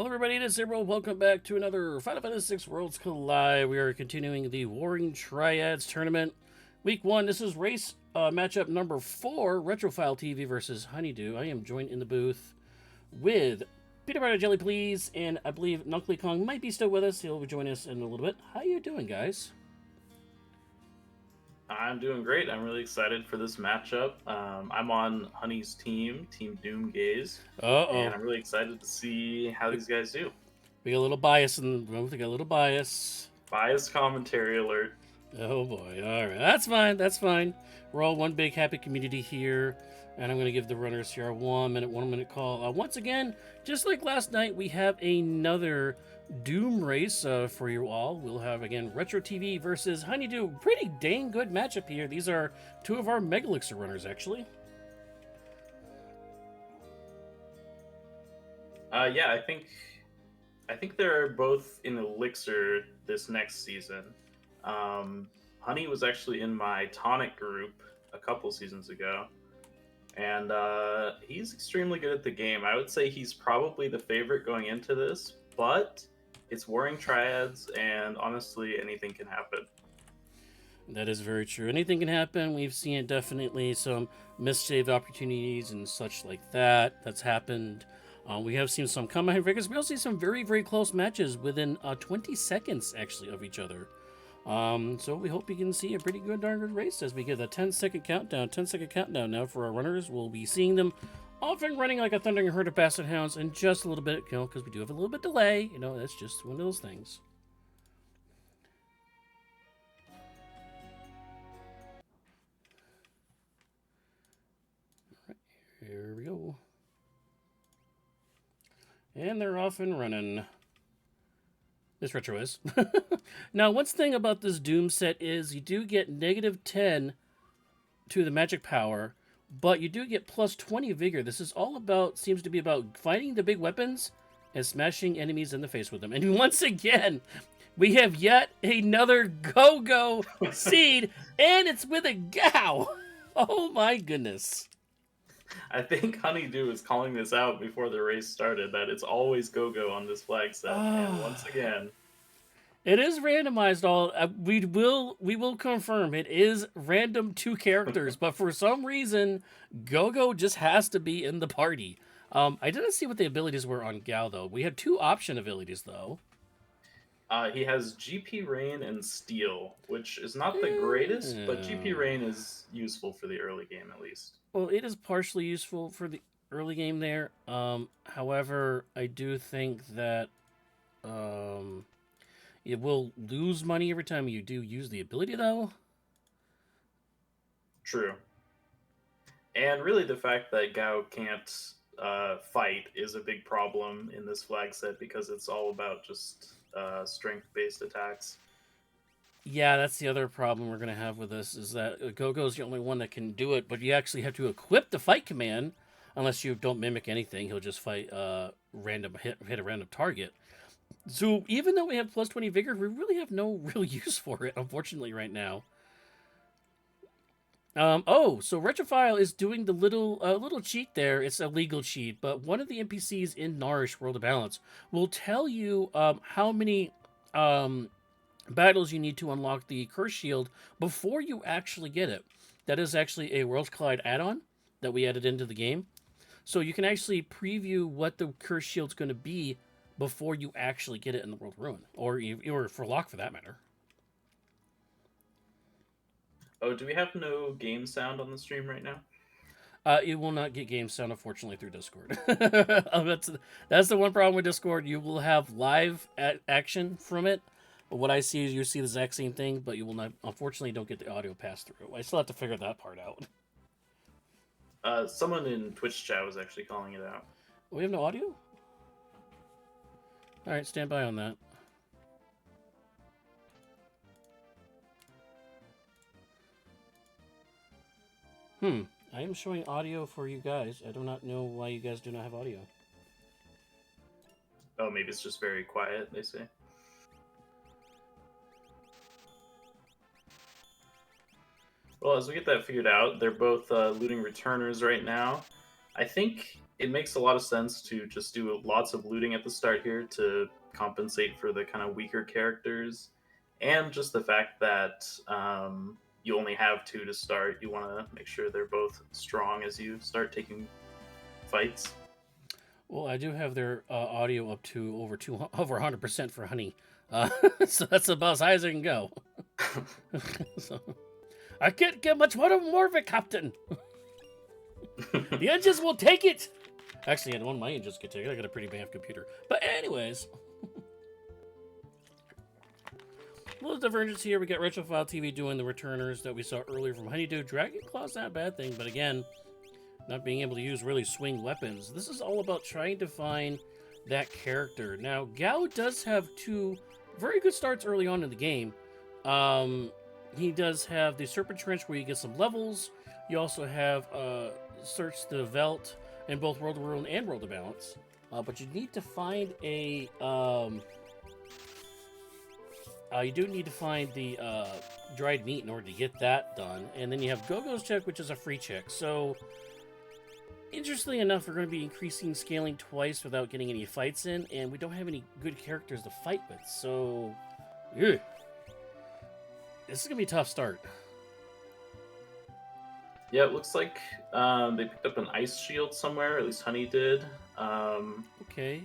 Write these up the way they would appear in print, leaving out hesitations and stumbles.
Hello everybody, it is Zero. Welcome back to another Final Fantasy VI Worlds Collide. We are continuing the Warring Triads tournament. Week 1, this is race matchup number 4, RetrophileTV versus HunnyDoo. I am joined in the booth with Peanut Butter Jelly Please, and I believe Knuckly Kong might be still with us. He'll join us in a little bit. How you doing, guys? I'm doing great. I'm really excited for this matchup. I'm on Honey's team, Team Doomgaze, and Uh-oh. I'm really excited to see how these guys do. We got a little bias in the room. We got a little bias. Biased commentary alert. Oh boy. Alright. That's fine. That's fine. We're all one big happy community here. And I'm going to give the runners here a 1 minute call. Once again, just like last night, we have another Doom race for you all. We'll have, again, Retro TV versus HunnyDoo. Pretty dang good matchup here. These are two of our Mega Elixir runners, actually. Yeah, I think they're both in Elixir this next season. Honey was actually in my Tonic group a couple seasons ago, and he's extremely good at the game. I would say he's probably the favorite going into this, but it's Warring Triads, and honestly, anything can happen. That is very true. Anything can happen. We've seen it definitely some missaved opportunities and such like that. That's happened. We have seen some comeback figures. We also see some very, very close matches within 20 seconds, actually, of each other. So we hope you can see a pretty good, darn good race as we get a 10-second countdown. 10-second countdown now for our runners. We'll be seeing them often running like a thundering herd of basset hounds in just a little bit, because we do have a little bit delay. That's just one of those things. All right, here we go. And they're off and running. This retro is. Now, one thing about this Doom set is you do get -10 to the magic power, but you do get +20 vigor. This is all about, seems to be about fighting the big weapons and smashing enemies in the face with them. And once again, we have yet another go-go seed, and it's with a Gao. Oh my goodness. I think HunnyDoo is calling this out before the race started, that it's always go-go on this flag set, and once again... It is randomized. We will confirm it is random 2 characters, but for some reason, Go-Go just has to be in the party. I didn't see what the abilities were on Gao, though. We had 2 option abilities, though. He has GP Rain and Steel, which is not the greatest, but GP Rain is useful for the early game, at least. Well, it is partially useful for the early game there. However, I do think that it will lose money every time you do use the ability, though. True. And really, the fact that Gao can't fight is a big problem in this flag set, because it's all about just strength-based attacks. Yeah, that's the other problem we're going to have with this, is that Go-Go's the only one that can do it, but you actually have to equip the fight command. Unless you don't mimic anything, he'll just fight random hit a random target. So even though we have +20 vigor, we really have no real use for it, unfortunately, right now. So Retrophile is doing the little cheat there. It's a legal cheat, but one of the NPCs in Nourish World of Balance will tell you how many battles you need to unlock the Curse Shield before you actually get it. That is actually a Worlds Collide add-on that we added into the game. So you can actually preview what the Curse Shield's going to be before you actually get it in the World Ruin, or for lock for that matter. Oh, do we have no game sound on the stream right now? It will not get game sound, unfortunately, through Discord. That's the one problem with Discord. You will have live action from it. But what I see is you see the exact same thing, but you will not, unfortunately, don't get the audio pass through. I still have to figure that part out. Someone in Twitch chat was actually calling it out. We have no audio? Alright, stand by on that. I am showing audio for you guys. I do not know why you guys do not have audio. Oh, maybe it's just very quiet, they say. Well, as we get that figured out, they're both looting returners right now. I think it makes a lot of sense to just do lots of looting at the start here to compensate for the kind of weaker characters, and just the fact that you only have two to start. You want to make sure they're both strong as you start taking fights. Well, I do have their audio up to over 100% for Honey, so that's about as high as I can go. So, I can't get much more of it, Captain. The engines will take it. Actually, one of my engines can take it. I got a pretty bad computer. But anyways, a little divergence here. We got RetrophileTV doing the returners that we saw earlier from HunnyDoo. Dragon Claw's not a bad thing, but again, not being able to use really swing weapons. This is all about trying to find that character. Now, Gao does have two very good starts early on in the game. He does have the Serpent Trench where you get some levels. You also have Search the Veldt in both World of Ruin and World of Balance. But you need to find a... you do need to find the dried meat in order to get that done. And then you have Gogo's check, which is a free check. So, interestingly enough, we're going to be increasing scaling twice without getting any fights in. And we don't have any good characters to fight with. So, yeah. This is going to be a tough start. Yeah, it looks like they picked up an ice shield somewhere. At least Honey did. Okay.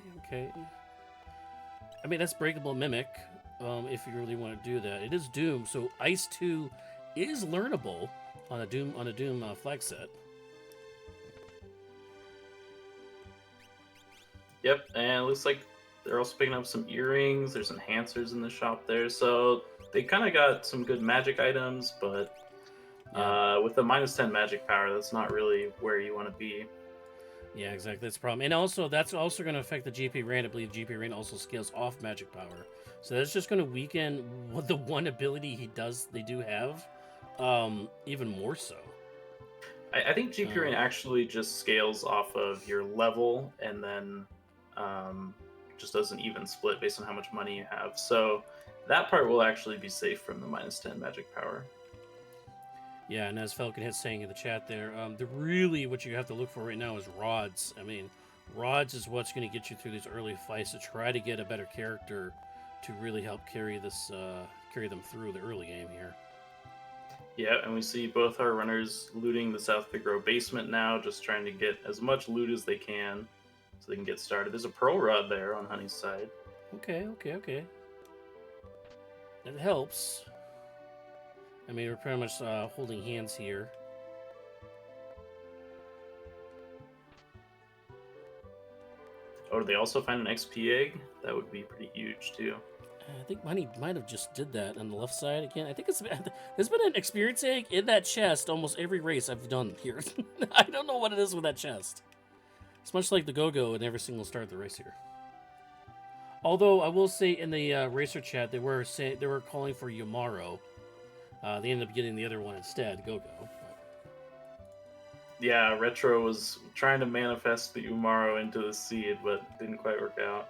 I mean, that's Breakable Mimic, if you really want to do that. It is Doom, so Ice 2 is learnable on a Doom flag set. Yep, and it looks like they're also picking up some earrings. There's enhancers in the shop there, so they kind of got some good magic items, but with the -10 magic power, that's not really where you want to be. Yeah, exactly. That's the problem. And also, that's also going to affect the GP Rand. I believe GP Rand also scales off magic power. So that's just going to weaken the one ability they do have, even more so. I think GP Rand actually just scales off of your level and then just does an even split based on how much money you have. So that part will actually be safe from the -10 magic power. Yeah, and as Falcon Hit's saying in the chat there, really what you have to look for right now is rods. I mean, rods is what's going to get you through these early fights to try to get a better character to really help carry them through the early game here. Yeah, and we see both our runners looting the South Big Row basement now, just trying to get as much loot as they can so they can get started. There's a Pearl Rod there on Honey's side. Okay. That helps. I mean, we're pretty much holding hands here. Oh, did they also find an XP egg? That would be pretty huge, too. I think Money might have just did that on the left side again. I think there's been an experience egg in that chest almost every race I've done here. I don't know what it is with that chest. It's much like the Go-Go in every single start of the race here. Although I will say in the racer chat they were calling for Yamaro. They ended up getting the other one instead, Go-Go. Yeah, Retro was trying to manifest the Umaro into the seed, but didn't quite work out.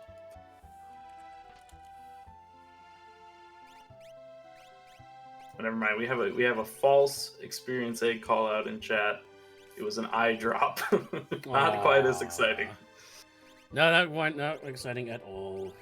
But never mind. We have a false experience egg call out in chat. It was an eye drop. Not quite as exciting. No, not exciting at all.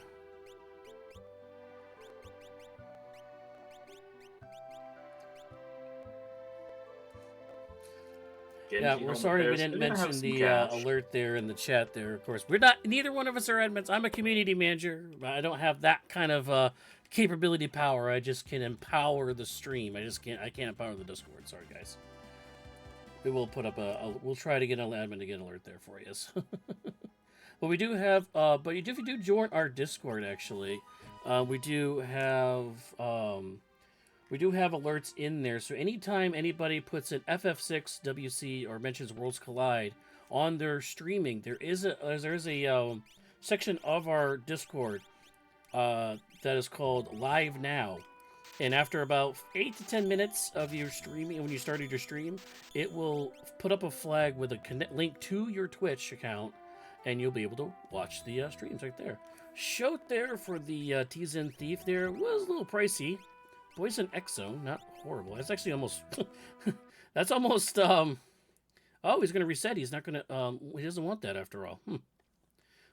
Yeah, we're sorry we didn't mention the alert there in the chat there, of course. Neither one of us are admins. I'm a community manager. I don't have that kind of capability power. I just can empower the stream. I can't empower the Discord. Sorry, guys. We will put up we'll try to get an admin to get an alert there for you. But we do have, but if you do join our Discord, actually, we do have alerts in there. So anytime anybody puts an FF6 WC or mentions Worlds Collide on their streaming, there is a section of our Discord that is called Live Now. And after about 8 to 10 minutes of your streaming, when you started your stream, it will put up a flag with a link to your Twitch account, and you'll be able to watch the streams right there. Shout there for the T-Zen Thief there. It was a little pricey. Poison Exo, not horrible. That's actually almost... that's almost Oh, he's going to reset. He's not going to. He doesn't want that after all.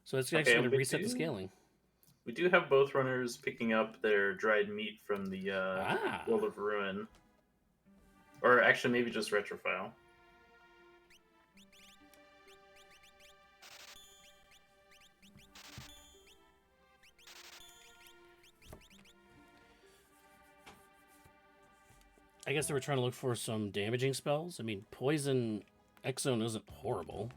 So it's actually Okay, going and to reset the scaling. we do have both runners picking up their dried meat from the Ah. World of Ruin, or actually maybe just Retrophile. I guess they were trying to look for some damaging spells. I mean, Poison Exone isn't horrible.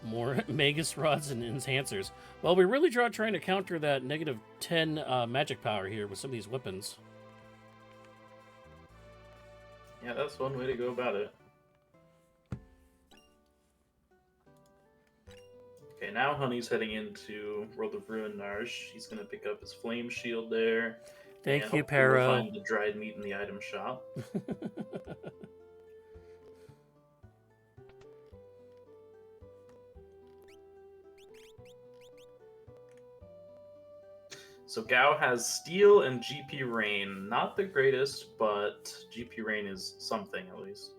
More Magus Rods and Enhancers. Well, we really trying to counter that negative 10 magic power here with some of these weapons. Yeah, that's one way to go about it. Okay, now Honey's heading into World of Ruin Narsh. He's going to pick up his Flame Shield there. Thank you, We'll Para. find the dried meat in the item shop. So Gao has Steel and GP Rain. Not the greatest, but GP Rain is something at least.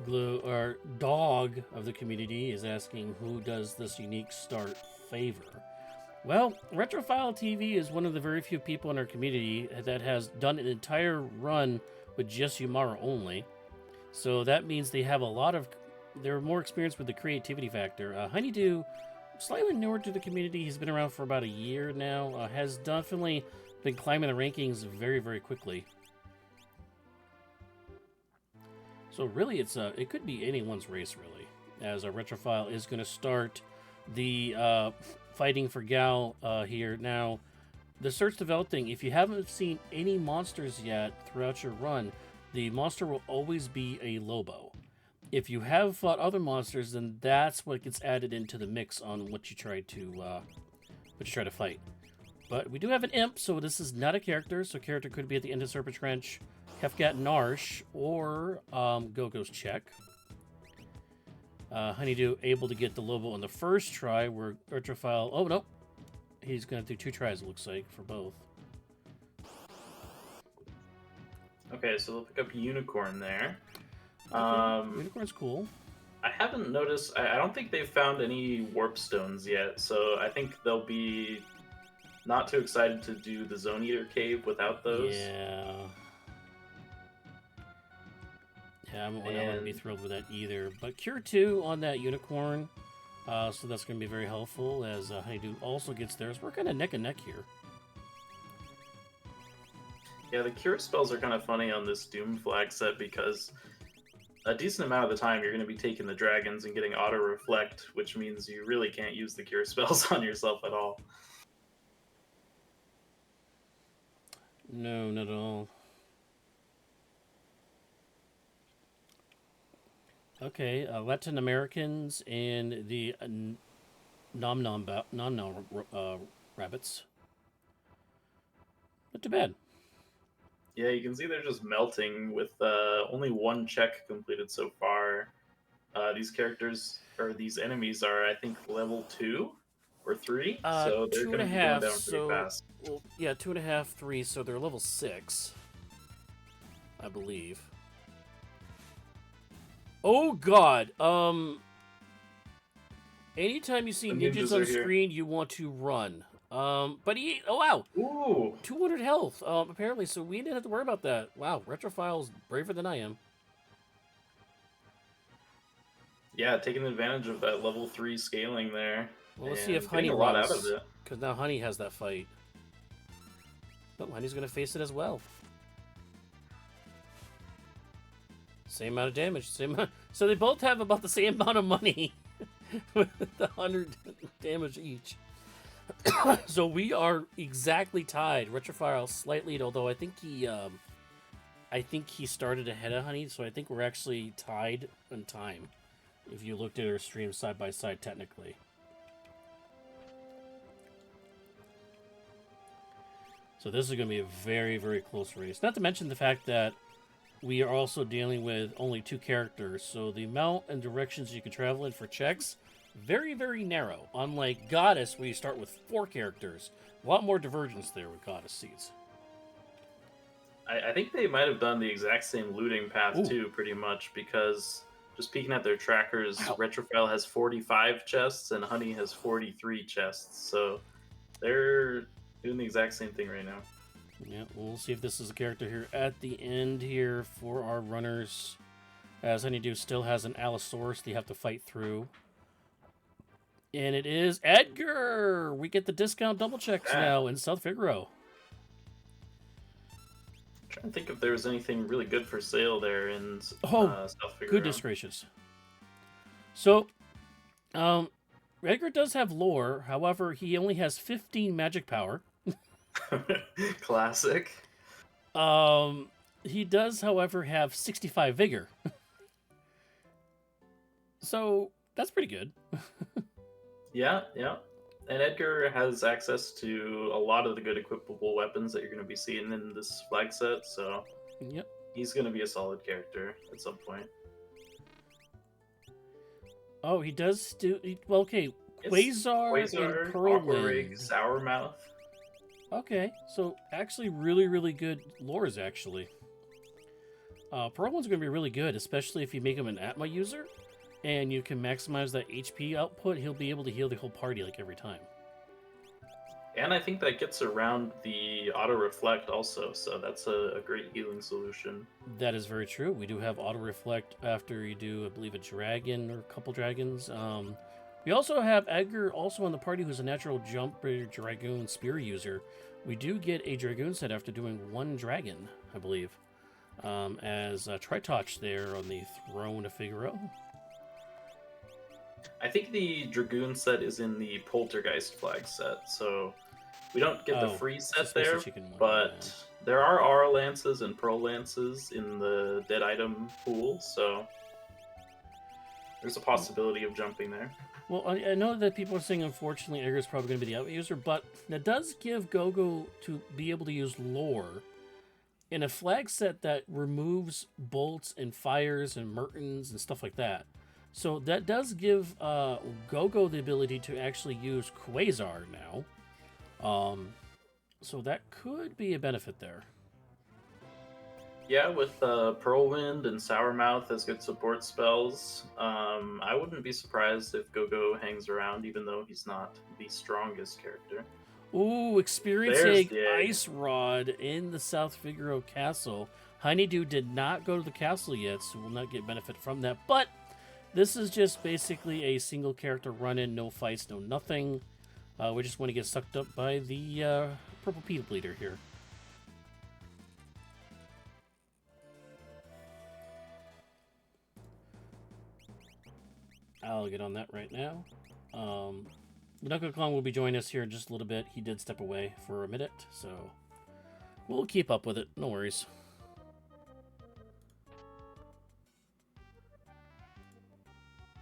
Glue, our dog of the community, is asking who does this unique start favor. Well, RetrophileTV is one of the very few people in our community that has done an entire run with just Yumara only. So that means they have a lot of... They're more experienced with the creativity factor. HunnyDoo, slightly newer to the community. He's been around for about a year now. Has definitely been climbing the rankings very, very quickly. So really, it could be anyone's race, really, as a Retrophile is going to start the fighting for Gal here. Now, the search develop thing, if you haven't seen any monsters yet throughout your run, the monster will always be a Lobo. If you have fought other monsters, then that's what gets added into the mix on what you try to fight. But we do have an imp, so this is not a character. So character could be at the end of Serpent Trench, Hefgat Narsh, or Go-Go's Check. HunnyDoo able to get the Lobo on the first try, where Retrophile... Oh, no. He's going to do 2 tries, it looks like, for both. Okay, so they'll pick up Unicorn there. Unicorn's cool. I haven't noticed... I don't think they've found any Warp Stones yet, so I think they'll be not too excited to do the Zone Eater Cave without those. Yeah. Yeah, I wouldn't be thrilled with that either. But Cure 2 on that Unicorn, so that's going to be very helpful as HunnyDoo also gets theirs. We're kind of neck and neck here. Yeah, the Cure spells are kind of funny on this Doom Flag set because a decent amount of the time you're going to be taking the dragons and getting Auto Reflect, which means you really can't use the Cure spells on yourself at all. No, not at all. Okay, Latin Americans and the Nom Nom rabbits. Not too bad. Yeah, you can see they're just melting with only 1 check completed so far. These characters, or these enemies, are, I think, level 2 or 3, so they're going to be going down pretty fast. Well, yeah, 2.5, 3, so they're level 6, I believe. Oh god, anytime you see ninjas on screen, you want to run. But he, oh wow, Ooh, 200 health, apparently, so we didn't have to worry about that. Wow, Retrophile's braver than I am. Yeah, taking advantage of that level 3 scaling there. Well, let's see if Honey runs, out of it. Because now Honey has that fight. But Honey's going to face it as well. Same amount of damage. So they both have about the same amount of money. With 100 damage each. So we are exactly tied. Retrophile slightly, although I think he started ahead of Honey, so I think we're actually tied in time. If you looked at our stream side by side, technically. So this is going to be a very, very close race. Not to mention the fact that we are also dealing with only 2 characters, so the amount and directions you can travel in for checks, very, very narrow. Unlike Goddess, where you start with 4 characters. A lot more divergence there with Goddess seeds. I think they might have done the exact same looting path Ooh, too, pretty much, because just peeking at their trackers, wow. Retrophile has 45 chests and Honey has 43 chests. So they're doing the exact same thing right now. Yeah, we'll see if this is a character here at the end here for our runners. As HunnyDoo still has an Allosaurus they have to fight through. And it is Edgar! We get the discount double checks Yeah. now in South Figaro. Trying to think if there was anything really good for sale there in Oh, South Figaro. goodness gracious. So, Edgar does have lore. However, he only has 15 magic power. Classic. He does, however, have 65 vigor. So, that's pretty good. Yeah, yeah. And Edgar has access to a lot of the good equipable weapons that you're going to be seeing in this flag set, so Yep. he's going to be a solid character at some point. Oh, he does do... Well, okay. Quasar and Aquarig, Pearlwind. Sourmouth. Okay, so actually really, really good lores, actually. Pearlwind's going to be really good, especially if you make him an Atma user, and you can maximize that HP output. He'll be able to heal the whole party, like, every time. And I think that gets around the auto reflect also, so that's a great healing solution. That is very true. We do have auto reflect after you do, I believe, a dragon or a couple dragons. We also have Edgar also on the party who's a natural jumper dragoon spear user. We do get a dragoon set after doing one dragon, I believe, as Tritoch there on the throne of Figaro. I think the Dragoon set is in the Poltergeist flag set, so we don't get the free set there, but there are R Lances and Pearl Lances in the dead item pool, so there's a possibility of jumping there. Well, I know that people are saying, unfortunately, Edgar's probably going to be the out user, but that does give Gogo to be able to use lore in a flag set that removes bolts and fires and Mertens and stuff like that. So that does give Gogo the ability to actually use Quasar now. So that could be a benefit there. Yeah, with Pearlwind and Sourmouth as good support spells, I wouldn't be surprised if Gogo hangs around, even though he's not the strongest character. Ooh, Experience There's Egg Ice Rod in the South Figaro Castle. HunnyDoo did not go to the castle yet, so will not get benefit from that. But this is just basically a single character run-in, no fights, no nothing. We just want to get sucked up by the Purple People Bleeder here. I'll get on that right now. Knuckle Kong will be joining us here in just a little bit. He did step away for a minute, so we'll keep up with it. No worries.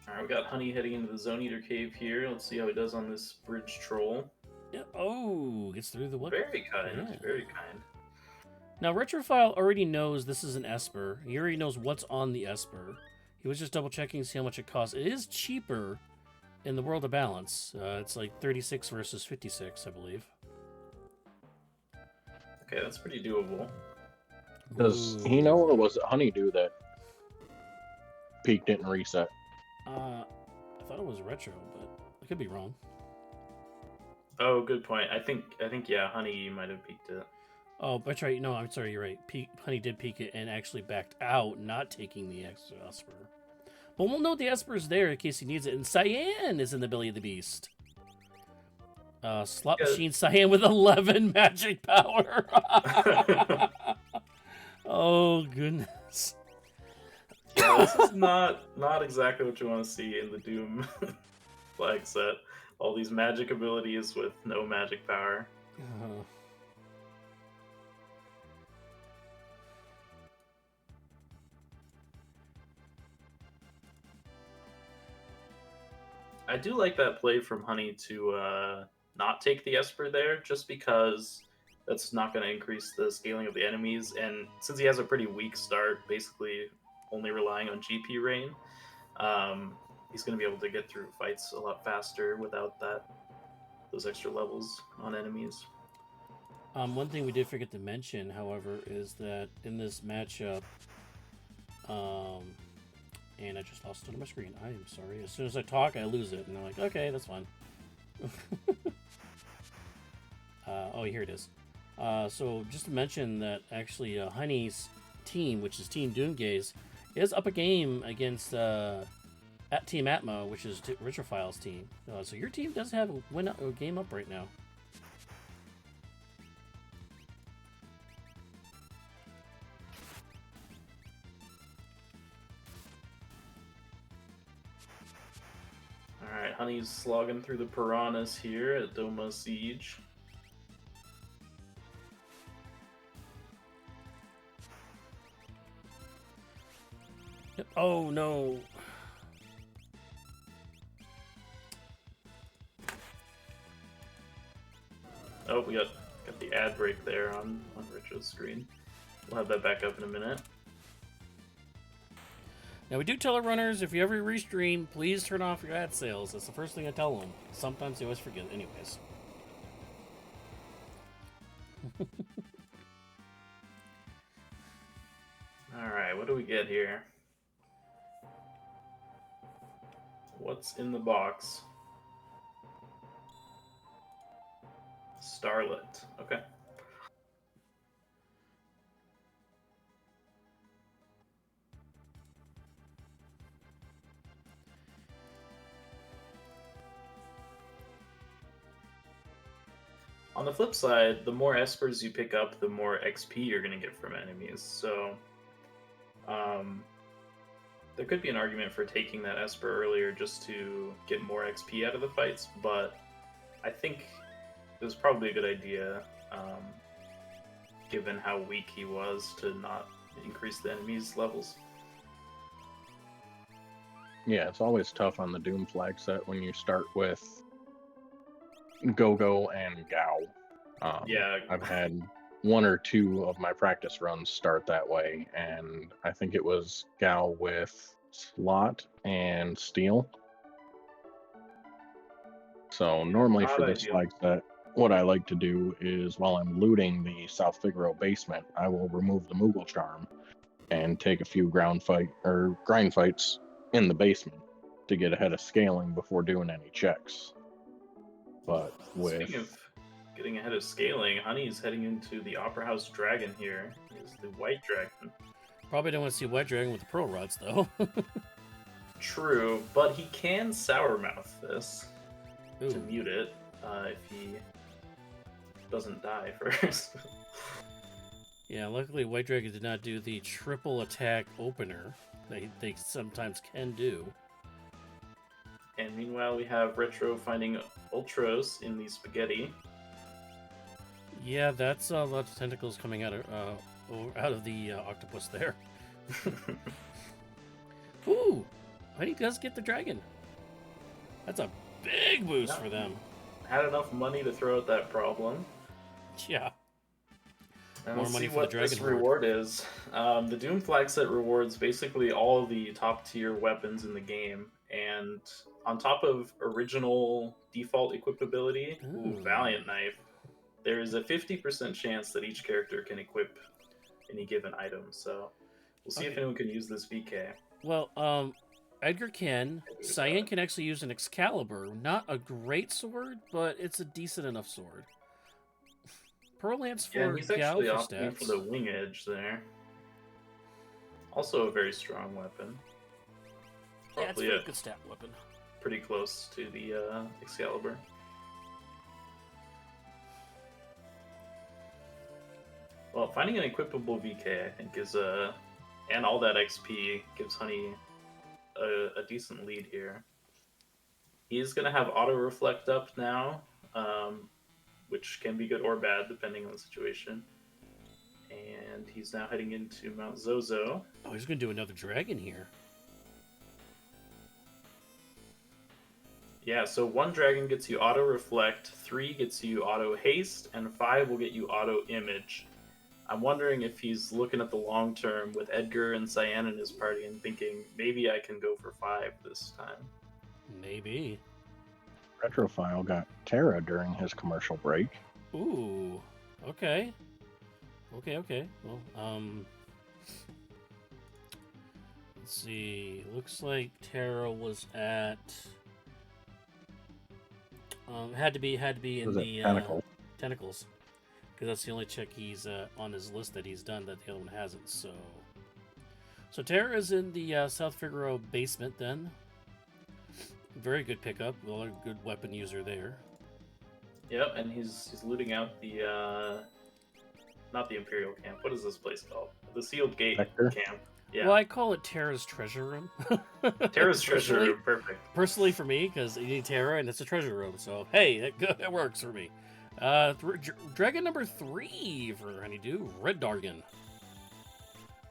Alright, we got Honey heading into the Zone Eater Cave here. Let's see how he does on this bridge troll. Yeah. Oh, gets through the what? Very kind, Yeah. very kind. Now, Retrophile already knows this is an Esper. He already knows what's on the Esper. He was just double checking to see how much it costs. It is cheaper in the World of Balance. It's like 36 versus 56, I believe. Okay, that's pretty doable. Does he know, or was it HunnyDoo that peak didn't reset? I thought it was Retro, but I could be wrong. Oh, good point. I think yeah, Honey might have peaked it. Oh, that's right. No, I'm sorry. You're right. Honey did peek it and actually backed out, not taking the extra Esper. But we'll know the Esper is there in case he needs it. And Cyan is in the belly of the beast. Slot Machine Cyan with 11 magic power. Oh, goodness. Yeah, this is not exactly what you want to see in the Doom flag set. All these magic abilities with no magic power. I do like that play from Honey to not take the Esper there, just because that's not going to increase the scaling of the enemies. And since he has a pretty weak start, basically only relying on GP rain, he's going to be able to get through fights a lot faster without those extra levels on enemies. One thing we did forget to mention, however, is that in this matchup, and I just lost it on my screen. I am sorry. As soon as I talk, I lose it, and I'm like, okay, that's fine. Oh, here it is. So just to mention that actually Honey's team, which is Team Doomgaze, is up a game against at Team Atma, which is Retrophile's team. So your team does have a game up right now. Alright, Honey's slogging through the piranhas here at Doma Siege. Yep. Oh no. Oh, we got the ad break there on Richard's screen. We'll have that back up in a minute. Now, we do tell our runners, if you ever restream, please turn off your ad sales. That's the first thing I tell them. Sometimes they always forget anyways. Alright, what do we get here? What's in the box? Starlet. Okay. On the flip side, the more espers you pick up, the more XP you're going to get from enemies. So, there could be an argument for taking that esper earlier just to get more XP out of the fights, but I think it was probably a good idea, given how weak he was, to not increase the enemy's levels. Yeah, it's always tough on the Doom flag set when you start with Go-Go and Gao. Yeah. I've had one or two of my practice runs start that way, and I think it was Gao with Slot and Steel. So normally Not for this ideal. flag set, what I like to do is while I'm looting the South Figaro basement, I will remove the Moogle Charm and take a few grind fights in the basement to get ahead of scaling before doing any checks. But Speaking of getting ahead of scaling, Honey's heading into the Opera House Dragon here. Is the White Dragon. Probably don't want to see White Dragon with the Pearl Rods, though. True, but he can Sourmouth this Ooh. to mute it if he doesn't die first. Yeah, luckily White Dragon did not do the triple attack opener that they sometimes can do. And meanwhile, we have Retro finding Ultros in the spaghetti. Yeah, that's a lot of tentacles coming out of the octopus there. Ooh, Honey does get the dragon. That's a big boost for them. Had enough money to throw at that problem. Yeah. And More let's money see for what the dragon this horde. reward is. The Doom flag set rewards basically all of the top tier weapons in the game, and on top of original default equipability, Valiant Knife, there is a 50% chance that each character can equip any given item. So we'll see if anyone can use this VK. Well, Edgar can. Cyan can actually use an Excalibur. Not a great sword, but it's a decent enough sword. Pearl Lance for he's Gao actually for opting stats. for the wing edge there. Also a very strong weapon. Yeah, it's a very good stat weapon. Pretty close to the Excalibur. Well, finding an equipable VK, I think, is and all that XP gives Honey a decent lead here. He's going to have auto reflect up now, which can be good or bad depending on the situation. And he's now heading into Mount Zozo. Oh, he's going to do another dragon here. Yeah, so 1 dragon gets you auto reflect, 3 gets you auto haste, and 5 will get you auto image. I'm wondering if he's looking at the long term with Edgar and Cyan in his party and thinking, maybe I can go for 5 this time. Maybe. Retrophile got Terra during his commercial break. Ooh. Okay. Okay. Well, let's see. Looks like Terra was at. Had to be in Was it the Tentacle? tentacles, because that's the only check he's on his list that he's done that the other one hasn't. So Terra is in the South Figaro basement then. Very good pickup. Well, a good weapon user there. Yep, and he's looting out the not the Imperial camp. What is this place called? The Sealed Gate Sector? camp. Yeah. Well, I call it Terra's treasure room. Terra's treasure Personally- room, perfect. Personally, for me, because you need Terra and it's a treasure room. So hey, that works for me. Dragon number 3 for HunnyDoo, Red Dargan.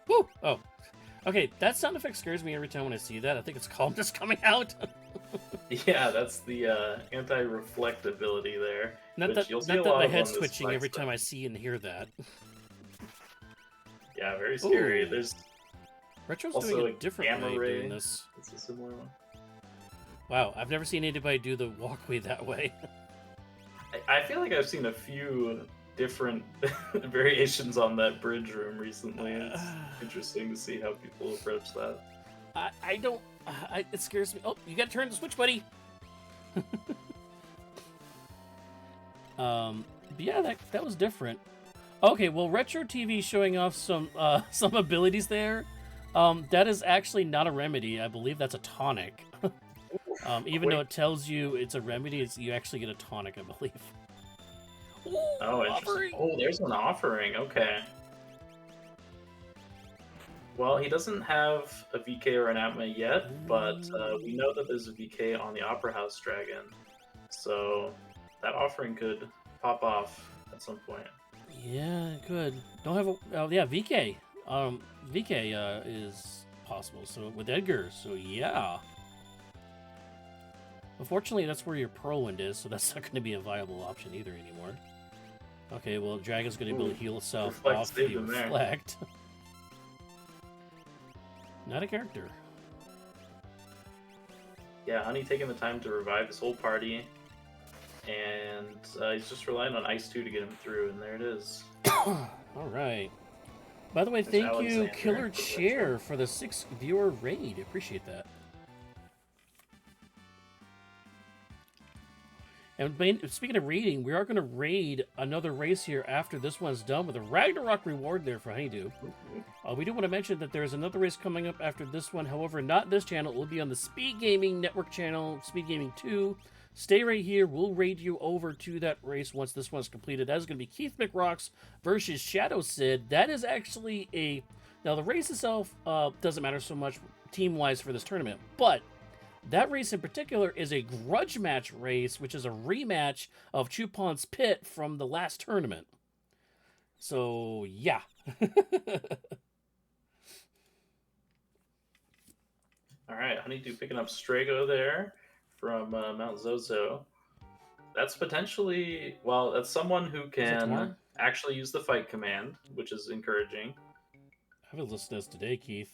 Woo! Oh, okay. That sound effect scares me every time when I see that. I think it's calmness coming out. Yeah, that's the anti-reflect ability there. Not which that, you'll see not a that lot my of head's on this twitching every flagstaff. time I see and hear that. Yeah, very scary. Ooh. There's Retro's also doing a it differently gamma ray. doing this. It's a similar one. Wow, I've never seen anybody do the walkway that way. I feel like I've seen a few different variations on that bridge room recently. It's interesting to see how people approach that. I don't. It scares me. Oh, you gotta turn the switch, buddy. But yeah, that was different. Okay, well, Retro TV showing off some abilities there. That is actually not a remedy. I believe that's a tonic. Even though it tells you it's a remedy, you actually get a tonic, I believe. Ooh, Oh, interesting. offering. Oh, there's an offering. Okay. Well, he doesn't have a VK or an Atma yet, but we know that there's a VK on the Opera House Dragon. So that offering could pop off at some point. Yeah, good. Don't have a. Oh, yeah, VK. VK is possible. So with Edgar. So yeah. Unfortunately, that's where your Whirlwind is, so that's not going to be a viable option either anymore. Okay, well, Dragon's going to be able to heal itself Reflect off the saved him there. Reflect. Not a character. Yeah, Honey taking the time to revive his whole party, and he's just relying on Ice 2 to get him through, and there it is. All right. By the way, There's thank you, Alexander Killer for the Chair, for the 6 viewer raid. Appreciate that. And speaking of raiding, we are going to raid another race here after this one's done with a Ragnarok reward there for HunnyDoo. We do want to mention that there's another race coming up after this one. However, not this channel. It will be on the Speed Gaming Network channel, Speed Gaming 2. Stay right here. We'll raid you over to that race once this one's completed. That is going to be Keith McRocks versus Shadow Sid. That is actually a... Now, the race itself doesn't matter so much team-wise for this tournament, but that race in particular is a grudge match race, which is a rematch of Chupon's Pit from the last tournament. So, yeah. All right, HunnyDoo picking up Strago there from Mount Zozo. That's potentially, well, that's someone who can tomorrow? actually use the fight command, which is encouraging, I haven't listened to this today, Keith.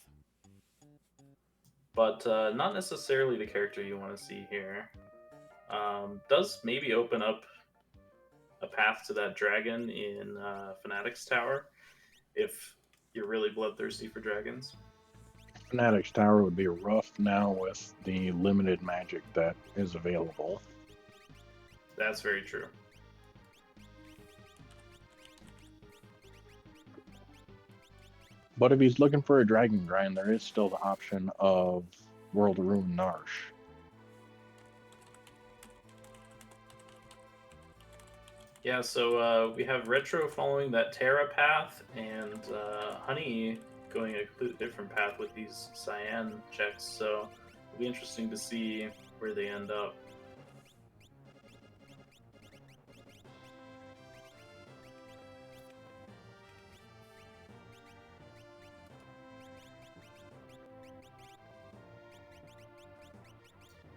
but not necessarily the character you want to see here. Does maybe open up a path to that dragon in Fanatic's Tower if you're really bloodthirsty for dragons. Fanatic's Tower would be rough now with the limited magic that is available. That's very true. But if he's looking for a dragon grind, there is still the option of World of Ruin Narsh. Yeah, so we have Retro following that Terra path, and Honey going a completely different path with these Cyan checks, so it'll be interesting to see where they end up.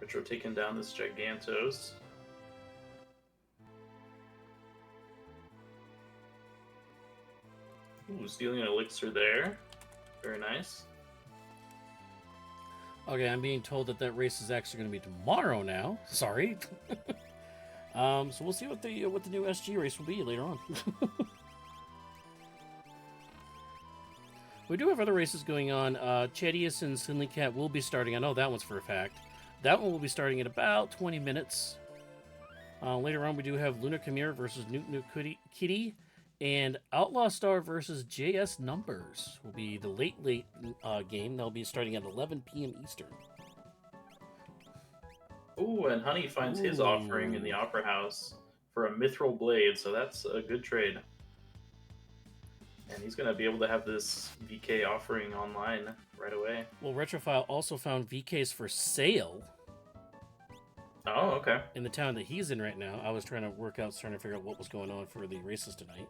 Retro taking down this Gigantos. Ooh, stealing an elixir there. Very nice. Okay, I'm being told that race is actually going to be tomorrow now. Sorry. So we'll see what the new SG race will be later on. We do have other races going on. Chedius and Sinley Cat will be starting. I know that one's for a fact. That one will be starting in about 20 minutes. Later on, we do have Lunar Chimera versus Newt Kitty. And Outlaw Star versus JS Numbers will be the late game. They'll be starting at 11 p.m. Eastern. Ooh, and Honey finds his offering in the Opera House for a Mithril Blade, so that's a good trade. And he's going to be able to have this VK offering online right away. Well, Retrophile also found VKs for sale. Oh, okay. In the town that he's in right now. I was trying to figure out what was going on for the races tonight.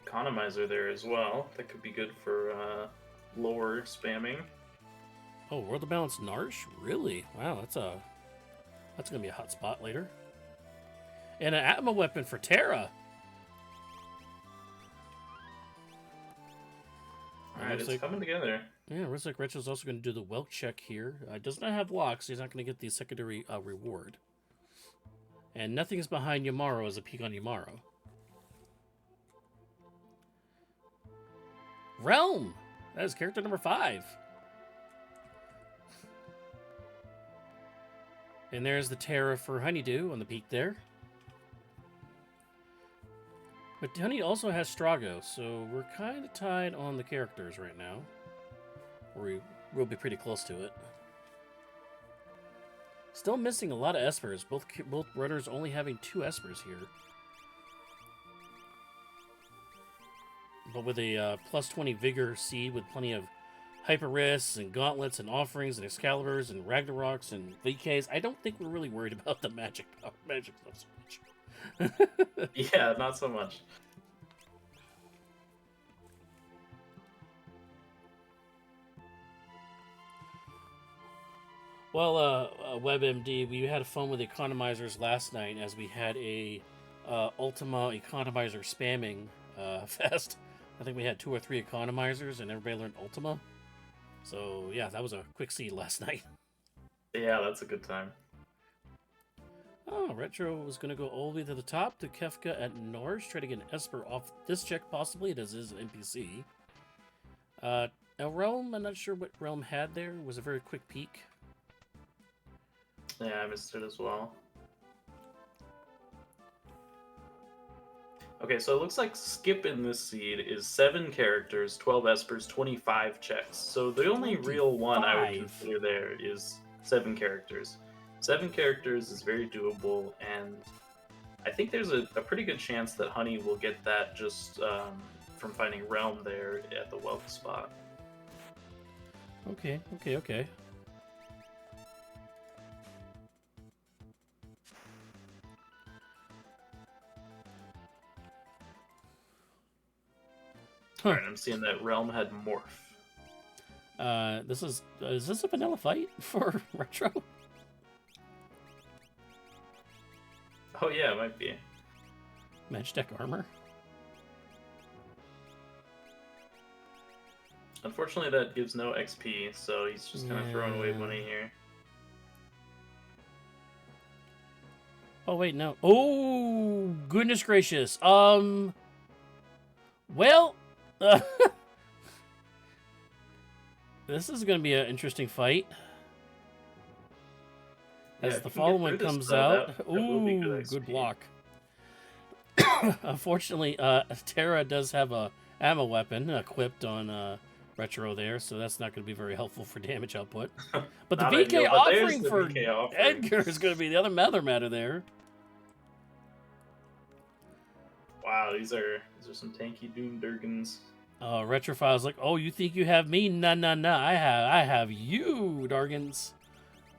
Economizer there as well. That could be good for lower spamming. Oh, World of Balance Narsh? Really? Wow, that's gonna be a hot spot later. And an Atma weapon for Terra. Alright, it's coming together. Yeah, looks like Retro's also going to do the Welk check here. Does not have locks, so he's not going to get the secondary reward. And nothing is behind Yamaro as a peek on Yamaro. Realm! That is character number 5. And there's the Terra for HunnyDoo on the peak there. But Honey also has Strago, so we're kind of tied on the characters right now. Or we'll be pretty close to it. Still missing a lot of Espers, both runners only having 2 Espers here. But with a plus 20 Vigor seed with plenty of Hyper Wrists and Gauntlets and Offerings and Excaliburs and Ragnaroks and VKs, I don't think we're really worried about the magic stuff so much. Yeah, not so much. Well, WebMD, we had fun with economizers last night as we had a Ultima economizer spamming fest. I think we had 2 or 3 economizers and everybody learned Ultima. So yeah, that was a quick seed last night. Yeah, that's a good time. Oh, Retro was going to go all the way to the top to Kefka at Norge, try to get an Esper off this check possibly. It is an NPC. A Realm, I'm not sure what Realm had there. It was a very quick peek. Yeah, I missed it as well. Okay, so it looks like skip in this seed is 7 characters, 12 Espers, 25 checks. So the only real one I would consider there is 7 characters. 7 characters is very doable, and I think there's a pretty good chance that Honey will get that just from finding Realm there at the wealth spot. Okay. Huh. Alright, I'm seeing that Realm had Morph. Is this a vanilla fight for Retro? Oh yeah, it might be. Match deck armor? Unfortunately, that gives no XP, so he's just kind of throwing away money here. Oh, wait, no. Oh, goodness gracious. Well, this is going to be an interesting fight. As the following comes out. Ooh, good block. Unfortunately, Terra does have a ammo weapon equipped on Retro there, so that's not going to be very helpful for damage output. But the VK offering for Edgar is going to be the other matter there. Wow, these are some tanky Doom Durgans. Retrophile's like, oh, you think you have me? Nah. I have you, Dargans.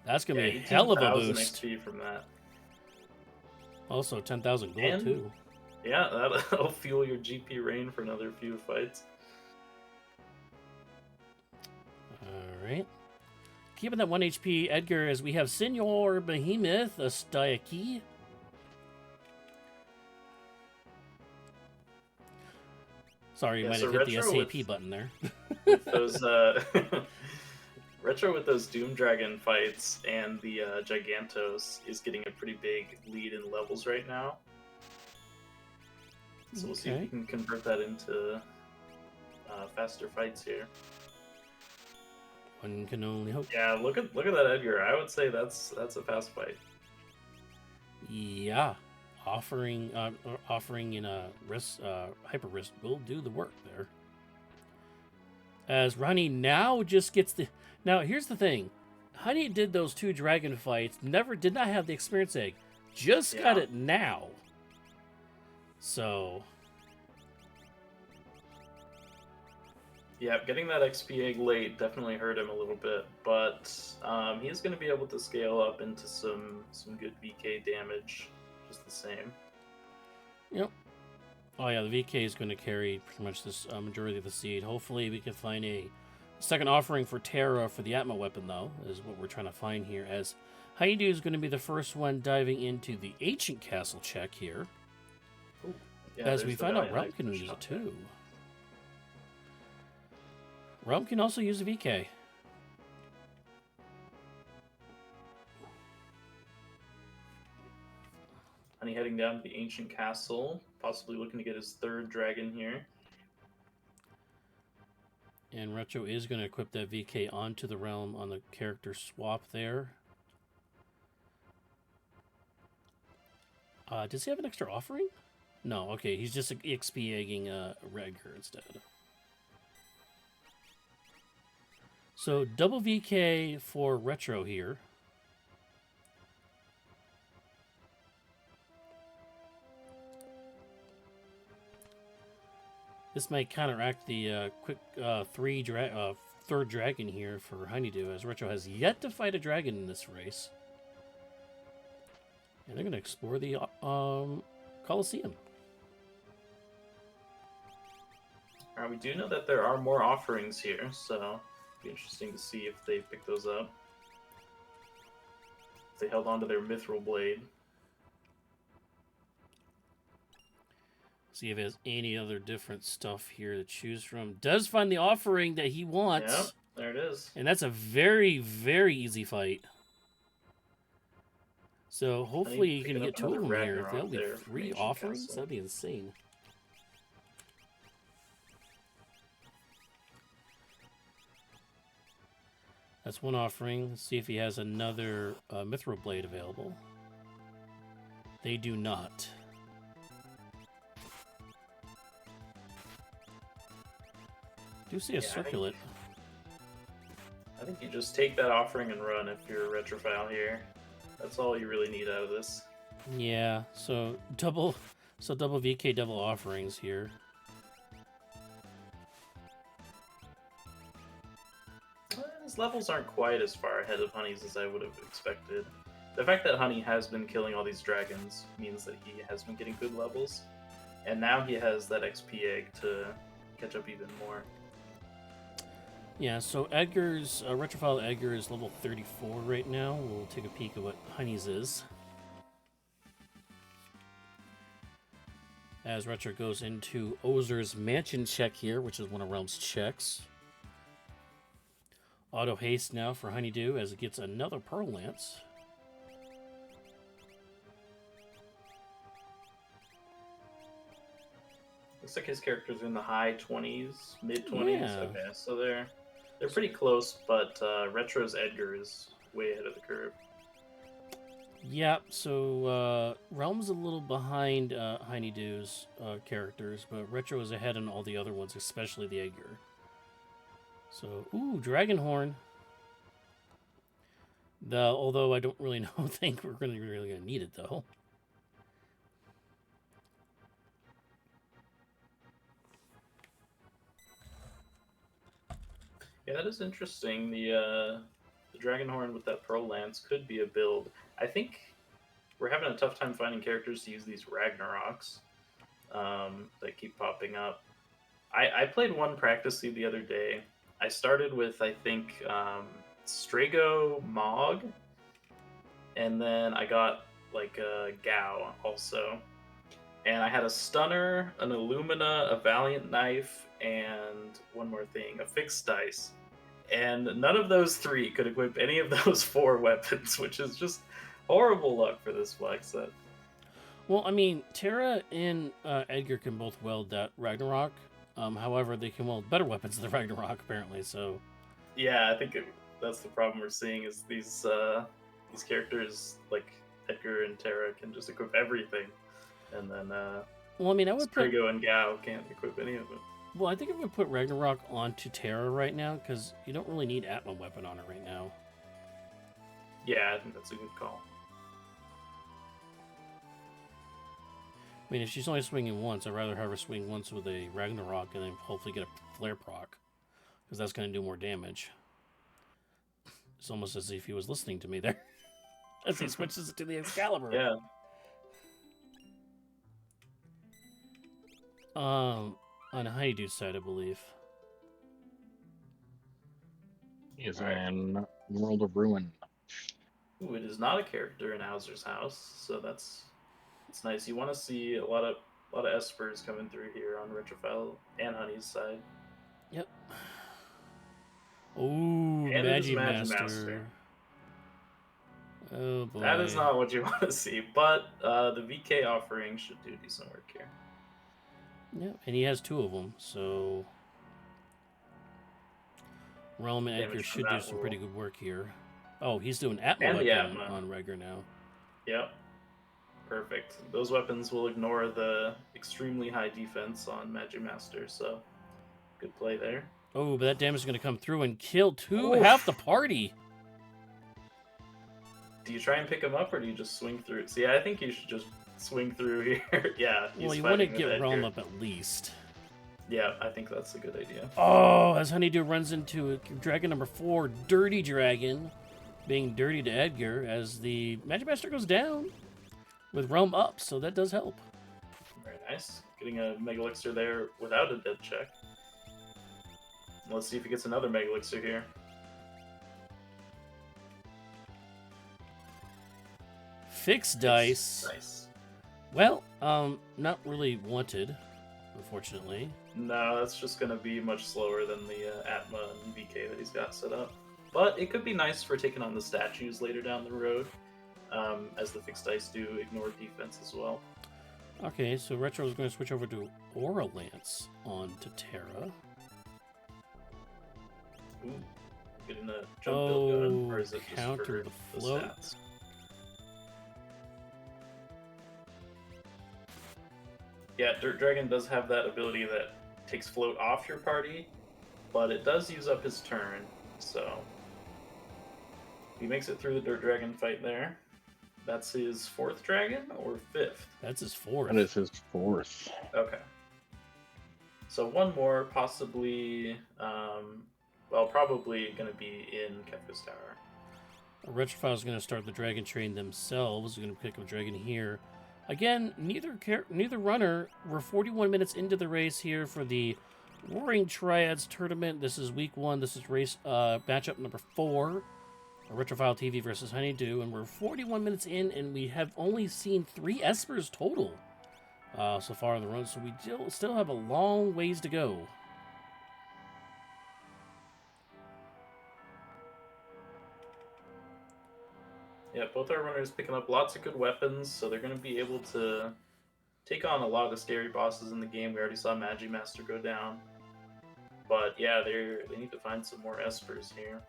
That's gonna be a hell of a boost. XP from that. Also 10,000 gold too. Yeah, that'll fuel your GP rain for another few fights. Alright. Keeping that 1 HP, Edgar, as we have Senor Behemoth, a Stayaki. Sorry, you Yeah, might so have hit the Retro SAP button there. with those Retro with those Doom Dragon fights and the Gigantos is getting a pretty big lead in levels right now. So we'll see if we can convert that into faster fights here. One can only hope. Yeah, look at that Edgar. I would say that's a fast fight. Yeah, offering in a wrist hyper wrist will do the work there. As Honey now just gets the. Now here's the thing, Honey did those 2 dragon fights. Did not have the experience egg. Just got it now. So. Yeah, getting that XP egg late definitely hurt him a little bit, but he's going to be able to scale up into some good VK damage just the same. Yep. Oh yeah, the VK is going to carry pretty much this majority of the seed. Hopefully we can find a second offering for Terra for the Atma weapon, though, is what we're trying to find here. As HunnyDoo is going to be the first one diving into the Ancient Castle check here. Ooh. Yeah, as we find out Realm can use it too. Realm can also use a VK. Honey heading down to the Ancient Castle, possibly looking to get his 3rd dragon here. And Retro is going to equip that VK onto the Realm on the character swap there. Does he have an extra offering? No, okay, he's just XP egging Redger instead. So double VK for Retro here. This might counteract the quick 3rd dragon here for HunnyDoo, as Retro has yet to fight a dragon in this race. And they're going to explore the Colosseum. We do know that there are more offerings here, so it'll be interesting to see if they pick those up. If they held on to their Mithril Blade. See if he has any other different stuff here to choose from. Does find the offering that he wants. Yep, there it is. And that's a very, very easy fight. So hopefully you can get 2 of them here. If that'll be 3 offerings, that'd be insane. That's 1 offering. Let's see if he has another Mithril Blade available. They do not. Do see a circlet. I think you just take that offering and run if you're a Retrophile here. That's all you really need out of this. Yeah, so double VK, double offerings here. His levels aren't quite as far ahead of Honey's as I would have expected. The fact that Honey has been killing all these dragons means that he has been getting good levels. And now he has that XP egg to catch up even more. Yeah, so Edgar's, Retrophile Edgar is level 34 right now. We'll take a peek at what Honey's is. As Retro goes into Ozer's Mansion check here, which is one of Realm's checks. Auto haste now for HunnyDoo as it gets another Pearl Lance. Looks like his characters are in the high 20s, mid 20s. Yeah. Okay, so they're pretty close, but Retro's Edgar is way ahead of the curve. Yep, so Realm's a little behind HunnyDoo's characters, but Retro is ahead on all the other ones, especially the Edgar. So, ooh, Dragonhorn. Although I don't really think we're really going to need it, though. Yeah, that is interesting. The Dragonhorn with that Pearl Lance could be a build. I think we're having a tough time finding characters to use these Ragnaroks that keep popping up. I played one practice the other day. I started with, I think, Strago Mog, and then I got like a Gao also. And I had a stunner, an Illumina, a Valiant Knife, and one more thing, a fixed dice. And none of those three could equip any of those 4 weapons, which is just horrible luck for this flag set. Well, I mean, Terra and Edgar can both weld that Ragnarok. However, they can weld better weapons than the Ragnarok, apparently. So, Yeah, I think that's the problem we're seeing is these characters like Edgar and Terra can just equip everything, and then well, I mean, I would put. Sprigo and Gao can't equip any of it. Well, I think I would put Ragnarok onto Terra right now because you don't really need Atma weapon on it right now. Yeah, I think that's a good call. I mean, if she's only swinging once, I'd rather have her swing once with a Ragnarok and then hopefully get a flare proc, because that's going to do more damage. It's almost as if he was listening to me there as he switches it to the Excalibur. Yeah. On HunnyDoo's side, I believe. He is in World of Ruin. Ooh, it is not a character in Hauser's house, so that's nice. You want to see a lot of espers coming through here on Retrophile and Honey's side. Yep. Ooh, And it is Magimaster. Oh boy. That is not what you want to see, but the VK offering should do decent work here. Yeah, and he has 2 of them, so Realm and Edgar should do some pretty good work here. Oh, he's doing Atma weapon on Regger now. Yep. Perfect. Those weapons will ignore the extremely high defense on Magimaster, so good play there. Oh, but that damage is going to come through and kill half the party. Do you try and pick him up, or do you just swing through? See, I think you should just swing through here. Yeah. Well, you want to get Realm up at least. Yeah, I think that's a good idea. Oh, as HunnyDoo runs into Dragon number 4, Dirty Dragon, being dirty to Edgar as the Magimaster goes down with Realm up, so that does help. Very nice. Getting a Mega Elixir there without a dead check. Let's see if he gets another Mega Elixir here. Fixed dice. Nice. Well, not really wanted, unfortunately. No, that's just going to be much slower than the Atma and VK that he's got set up. But it could be nice for taking on the statues later down the road, as the fixed dice do ignore defense as well. Okay, so Retro is going to switch over to Aura Lance onto Terra. Ooh, getting a jump build going, or is it counter just for the float? stats? Yeah, Dirt Dragon does have that ability that takes float off your party, but it does use up his turn, so he makes it through the Dirt Dragon fight there. That's his 4th dragon or 5th? That's his 4th. That is his 4th. Okay. So one more, possibly, probably going to be in Kefka's Tower. Retrophile is going to start the Dragon Train themselves. We're going to pick up a Dragon here. Again, neither runner. We're 41 minutes into the race here for the Roaring Triads tournament. This is week 1. This is race matchup number 4. RetrophileTV versus HunnyDoo, and we're 41 minutes in, and we have only seen 3 espers total so far in the run, so we still have a long ways to go. Yeah, both our runners picking up lots of good weapons, so they're going to be able to take on a lot of the scary bosses in the game. We already saw Magimaster go down. But yeah, they need to find some more espers here.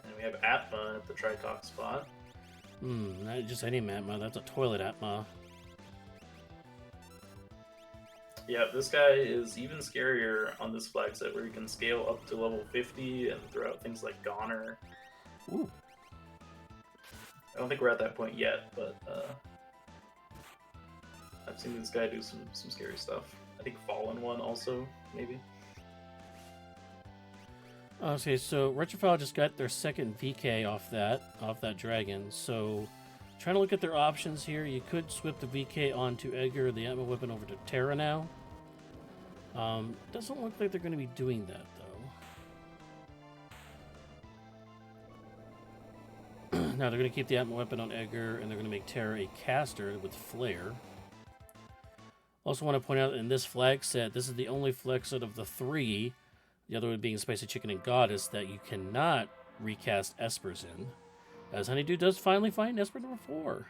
And we have Atma at the Tritalk spot. Not just any Atma, that's a toilet Atma. Yeah, this guy is even scarier on this flag set where you can scale up to level 50 and throw out things like Goner. Ooh. I don't think we're at that point yet, but I've seen this guy do some scary stuff. I think Fallen One also, maybe. Okay, so Retrophile just got their 2nd VK off that dragon. So, trying to look at their options here, you could swip the VK onto Edgar, the Atma weapon, over to Terra now. Doesn't look like they're going to be doing that though. Now they're going to keep the Atma weapon on Edgar, and they're going to make Terra a caster with Flare. Also want to point out in this flag set, this is the only flag set of the 3, the other one being Spicy Chicken and Goddess, that you cannot recast Espers in. As HunnyDoo does finally find Esper number 4.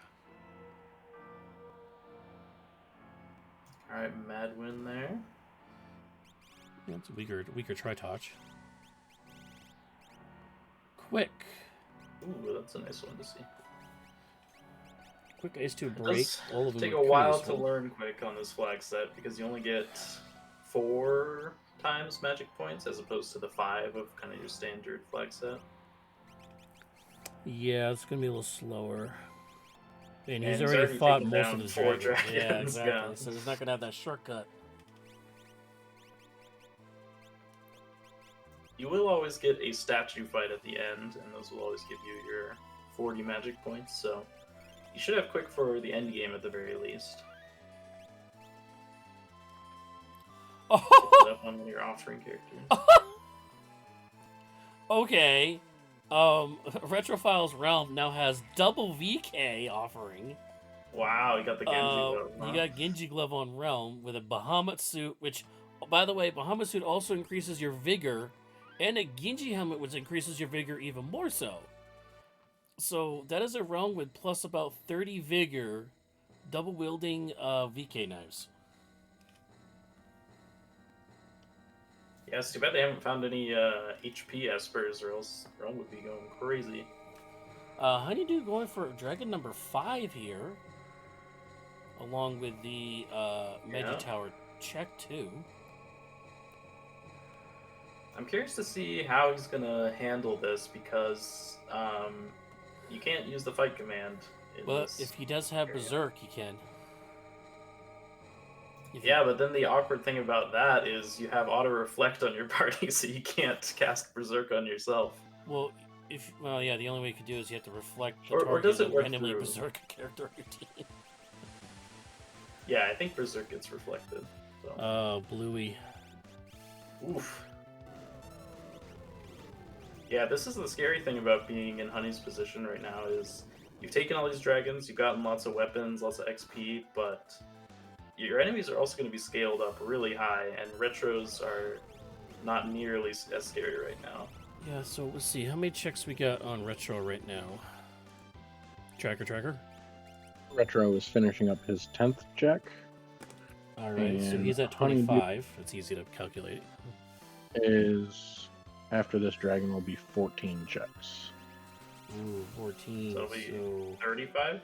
Alright, Mad Win there. Yeah, it's a weaker Tri-Touch. Quick. Ooh, that's a nice one to see. Quick Ice 2 It break. does All of them take are a while pretty to useful. learn Quick on this flag set because you only get 4 times magic points as opposed to the 5 of kind of your standard flag set. Yeah, it's gonna be a little slower. And And he's he's already already fought taken most down of his 4 dragons. Yeah, dragons, exactly. yeah. So he's not gonna have that shortcut. You will always get a statue fight at the end, and those will always give you your 40 magic points, so you should have Quick for the end game at the very least. Put it up on one of your offering characters. Okay. Retrophile's Realm now has double VK offering. Wow, you got the Genji glove, huh? You got Genji Glove on Realm with a Bahamut suit, which, by the way, Bahamut suit also increases your vigor, and a Genji helmet, which increases your vigor even more so. So that is a Realm with plus about 30 vigor, double wielding VK knives. Yeah, it's too bad they haven't found any HP Espers, or else Realm would be going crazy. HunnyDoo going for Dragon number 5 here, along with the Magi Tower check too. I'm curious to see how he's gonna handle this because you can't use the fight command. Well, if he does have Berserk, he can. Yeah, but then the awkward thing about that is you have auto reflect on your party, so you can't cast Berserk on yourself. Well, yeah, the only way you could do is you have to reflect the Or target does it and work randomly through? Berserk a character on your team. Yeah, I think Berserk gets reflected. So. Bluey. Oof. Yeah, this is the scary thing about being in Honey's position right now is you've taken all these dragons, you've gotten lots of weapons, lots of XP, but your enemies are also going to be scaled up really high, and retros are not nearly as scary right now. Yeah, so let's see. How many checks we got on Retro right now? Tracker? Retro is finishing up his 10th check. Alright, so And he's at 25. It's easy to calculate. After this dragon will be 14 checks. Ooh, 14. So it'll be 35?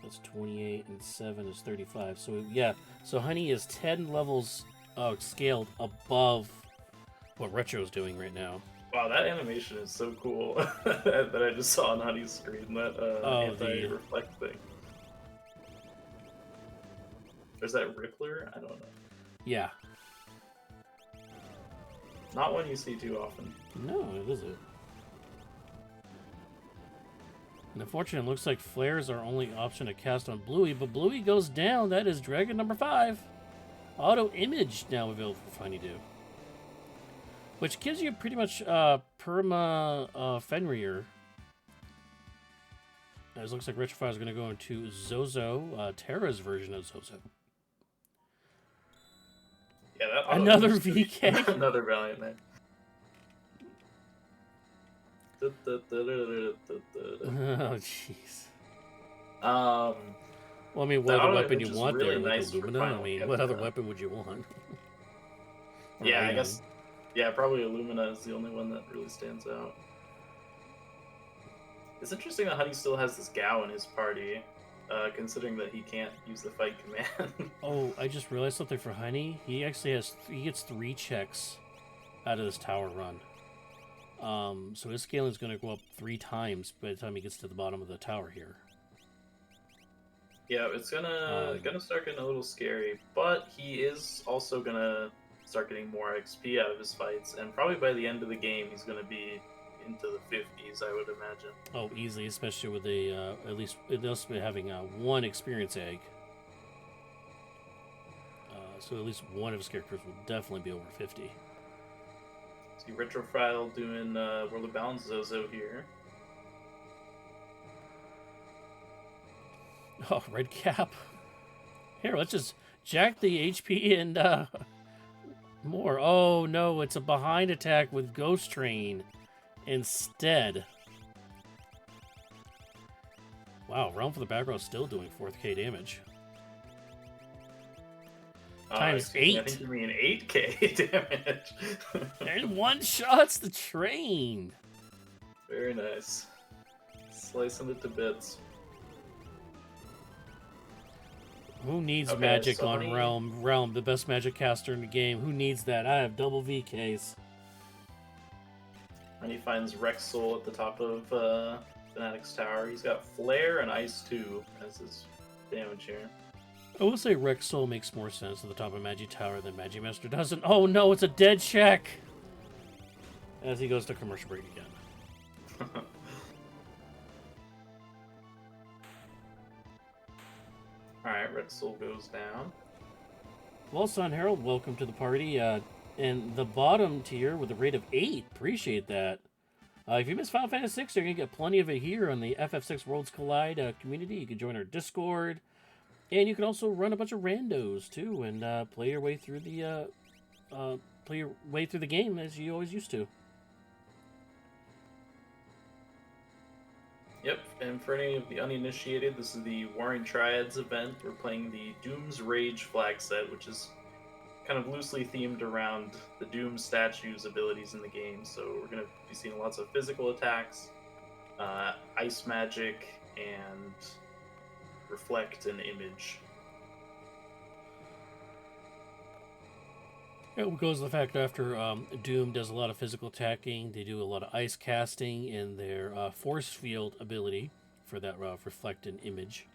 That's 28, and 7 is 35. So, yeah. So, Honey is 10 levels scaled above what Retro is doing right now. Wow, that animation is so cool that I just saw on Honey's screen, that anti-reflect thing. Is that Rippler? I don't know. Yeah. Not one you see too often. No, it isn't. And unfortunately, it looks like Flare's our only option to cast on Bluey, but Bluey goes down. That is Dragon number 5. Auto Image now available for HunnyDoo. Which gives you pretty much perma Fenrir. It looks like Retrophile's going to go into Zozo, Terra's version of Zozo. Yeah, that another VK. Another Valiant Knight. Oh, jeez. Well, I mean, what other weapon you want really there? nice Like Illumina? I mean, what other weapon would you want? Yeah, I guess. Yeah, probably Illumina is the only one that really stands out. It's interesting that Honey still has this Gao in his party, considering that he can't use the fight command. Oh, I just realized something for Honey. He actually gets 3 checks out of this tower run. So his scaling is going to go up 3 times by the time he gets to the bottom of the tower here. Yeah, it's gonna start getting a little scary, but he is also gonna start getting more XP out of his fights, and probably by the end of the game, he's gonna be into the 50s, I would imagine. Oh, easily, especially with at least having 1 experience egg. So at least one of his characters will definitely be over 50. See Retrophile doing World of Balance Zozo here. Oh, red cap. Here, let's just jack the HP and more. Oh no, it's a behind attack with Ghost Train instead. Wow, Realm for the back row is still doing 4K damage. Times Excuse me, I 8. think you mean 8K damage. And one shots the train. Very nice. Slicing it to bits. Who needs Okay, magic so on Honey- Realm? Realm, the best magic caster in the game. Who needs that? I have double VKs. And he finds Rex Soul at the top of Fanatic's Tower. He's got Flare and Ice 2 as his damage here. I will say Rex Soul makes more sense at the top of Magi Tower than Magimaster doesn't. Oh no, it's a dead check! As he goes to commercial break again. Alright, Red Soul goes down. Well, Son Harold, welcome to the party. In the bottom tier with a rate of 8. Appreciate that. If you missed Final Fantasy VI, you're going to get plenty of it here on the FF6 Worlds Collide community. You can join our Discord. And you can also run a bunch of randos, too, and play your way through the game as you always used to. Yep, and for any of the uninitiated, this is the Warring Triads event. We're playing the Doom's Rage flag set, which is kind of loosely themed around the Doom statue's abilities in the game. So we're going to be seeing lots of physical attacks, ice magic, and reflect and image. It goes to the fact after Doom does a lot of physical attacking, they do a lot of ice casting in their force field ability for that reflect and image.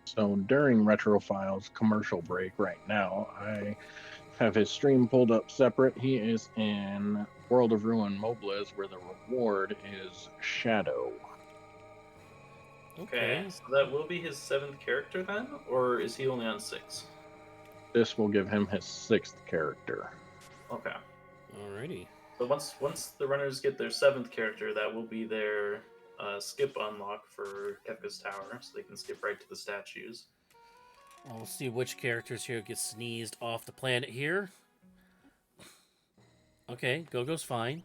So during Retrophile's commercial break right now, I have his stream pulled up separate. He is in World of Ruin Mobliz, where the reward is Shadow. Okay, so that will be his 7th character then? Or is he only on 6? This will give him his 6th character. Okay. Alrighty. So once the runners get their 7th character, that will be their skip unlock for Kefka's Tower, so they can skip right to the statues. We'll see which characters here get sneezed off the planet here. Okay, Go-Go's fine.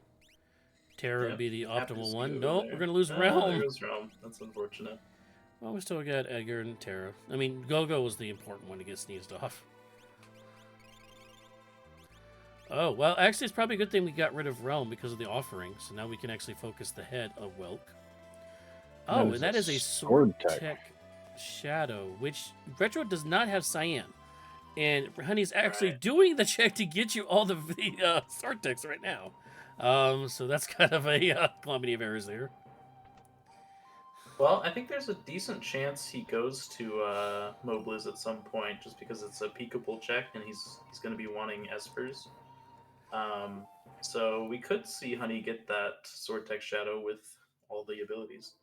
Terra would be the optimal one. Nope, we're going to lose Realm. There goes Realm. That's unfortunate. Well, we still got Edgar and Terra. I mean, Go-Go was the important one to get sneezed off. Oh, well, actually, it's probably a good thing we got rid of Realm because of the offering. So now we can actually focus the head of Welk. Oh, and that is a Sword Tech Shadow, which Retro does not have Cyan. And Honey's actually doing the check to get you all the Sword Techs right now. So that's kind of a calamity of errors there. Well, I think there's a decent chance he goes to Mobliz at some point, just because it's a peekable check, and he's going to be wanting Espers. So we could see Honey get that Sword Tech Shadow with all the abilities.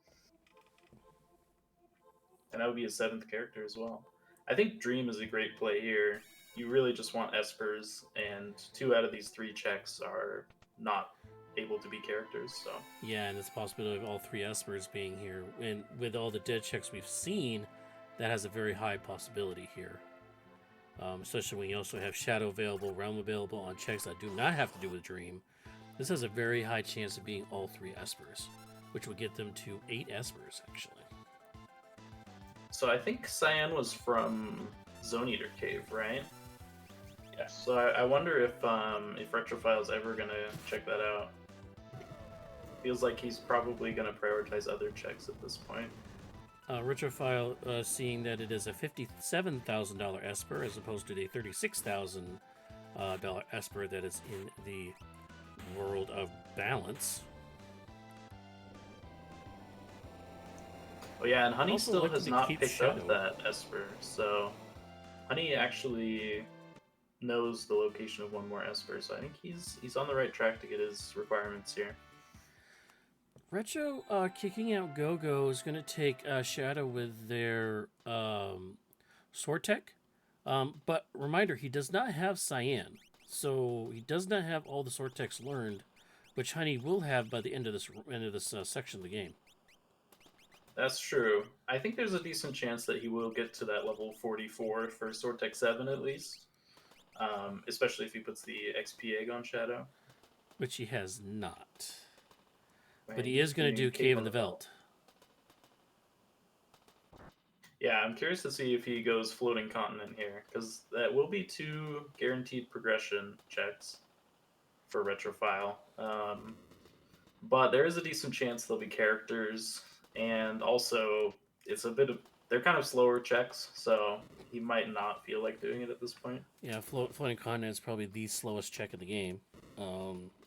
And that would be his 7th character as well. I think Dream is a great play here. You really just want Espers, and 2 out of these 3 checks are not able to be characters. So yeah, and it's a possibility of all 3 Espers being here. And with all the dead checks we've seen, that has a very high possibility here. Especially when you also have Shadow available, Realm available on checks that do not have to do with Dream. This has a very high chance of being all 3 Espers, which would get them to 8 Espers, actually. So I think Cyan was from Zone Eater Cave, right? Yes. So I wonder if Retrophile's ever going to check that out. Feels like he's probably going to prioritize other checks at this point. Retrophile, seeing that it is a $57,000 Esper as opposed to the $36,000 Esper that is in the World of Balance. Oh yeah, and Honey Also still like has to not keep picked Shadow. up that Esper, so Honey actually knows the location of one more Esper, so I think he's on the right track to get his requirements here. Retro kicking out Go-Go is going to take Shadow with their Sword Tech. But reminder, he does not have Cyan. So he does not have all the Sword Techs learned, which Honey will have by the end of this section of the game. That's true. I think there's a decent chance that he will get to that level 44 for Sword Tech 7 at least. Especially if he puts the XP egg on Shadow. Which he has not. But Man, he is he's going to doing do Cave in the Veld. Yeah, I'm curious to see if he goes Floating Continent here, because that will be 2 guaranteed progression checks for Retrophile. But there is a decent chance there'll be characters, and also it's a bit of they're kind of slower checks, so he might not feel like doing it at this point. Yeah, Floating Continent is probably the slowest check in the game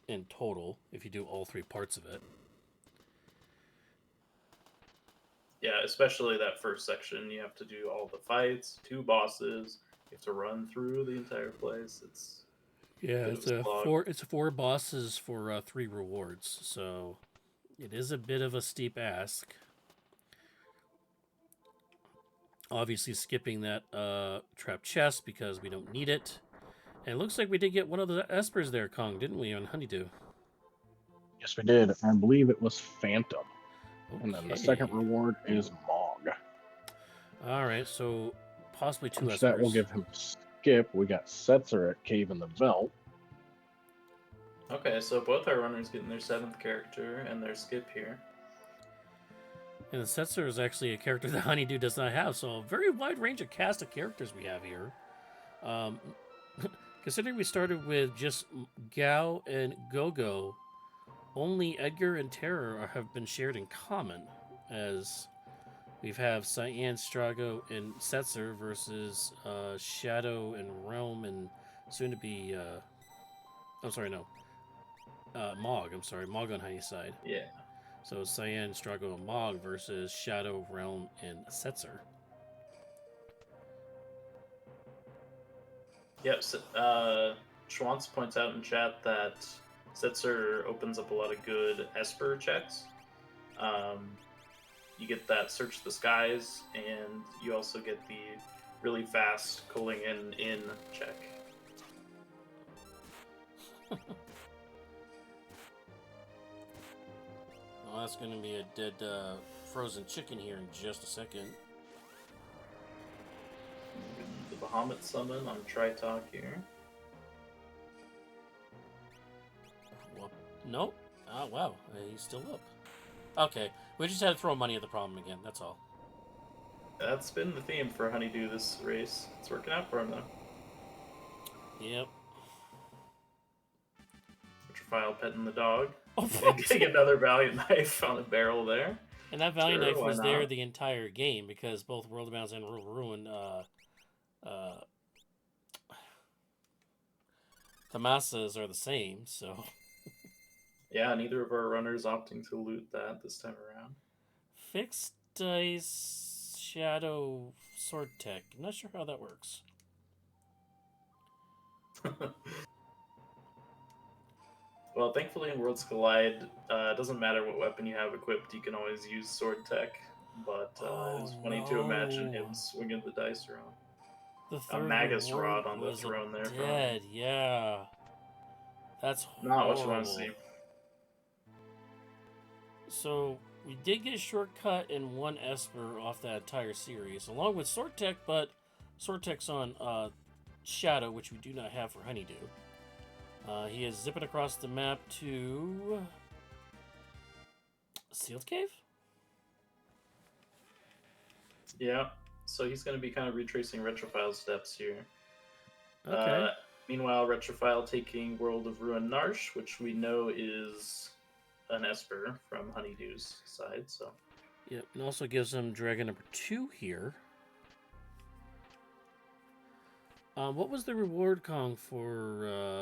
in total, if you do all 3 parts of it. Yeah, especially that first section. You have to do all the fights, 2 bosses. You have to run through the entire place. It's Yeah, a bit of a slog. it's 4 bosses for 3 rewards, so it is a bit of a steep ask. Obviously, skipping that trap chest because we don't need it. And it looks like we did get one of the espers there, Kong, didn't we, on HunnyDoo? Yes, we did. I believe it was Phantom. Okay. And then the second reward is Mog. All right, so possibly 2 espers. That will give him skip. We got Setzer at Cave in the Veld. Okay, so both our runners getting their 7th character and their skip here. And the Setzer is actually a character that HunnyDoo does not have, so a very wide range of cast of characters we have here. Considering we started with just Gao and Gogo, only Edgar and Terror have been shared in common, as we have Cyan, Strago, and Setzer versus Shadow and Realm, and soon to be. Mog. I'm sorry, Mog on Honey's side. Yeah. So Cyan, Strago, and Mog versus Shadow, Realm, and Setzer. Yep. Schwantz points out in chat that Setzer opens up a lot of good Esper checks. You get that Search the Skies, and you also get the really fast calling in check. Well, that's going to be a dead frozen chicken here in just a second. The Bahamut summon on Tritalk here. Well, nope. Oh, wow. He's still up. Okay. We just had to throw money at the problem again. That's all. That's been the theme for HunnyDoo this race. It's working out for him, though. Yep. Retrophile petting the dog. Oh, Getting another Valiant Knife on the barrel there. And that Valiant Knife was there not? the entire game because both World of Bounds and Ruin Tamasas are the same, so. Yeah, neither of our runners opting to loot that this time around. Fixed Dice Shadow Sword Tech. I'm not sure how that works. Well, thankfully in Worlds Collide, it doesn't matter what weapon you have equipped, you can always use Sword Tech. But it's funny to imagine him swinging the dice around. The A third Magus reward Rod on the was throne there. dead, yeah. That's horrible. Not what you want to see. So we did get a shortcut in 1 Esper off that entire series, along with Sword Tech, but Sword Tech's on Shadow, which we do not have for HunnyDoo. He is zipping across the map to Sealed Cave? Yeah, so he's going to be kind of retracing Retrophile's steps here. Okay. Meanwhile, Retrophile taking World of Ruin Narsh, which we know is an Esper from HunnyDoo's side. So, Yep, and also gives him Dragon number 2 here. What was the reward, Kong, for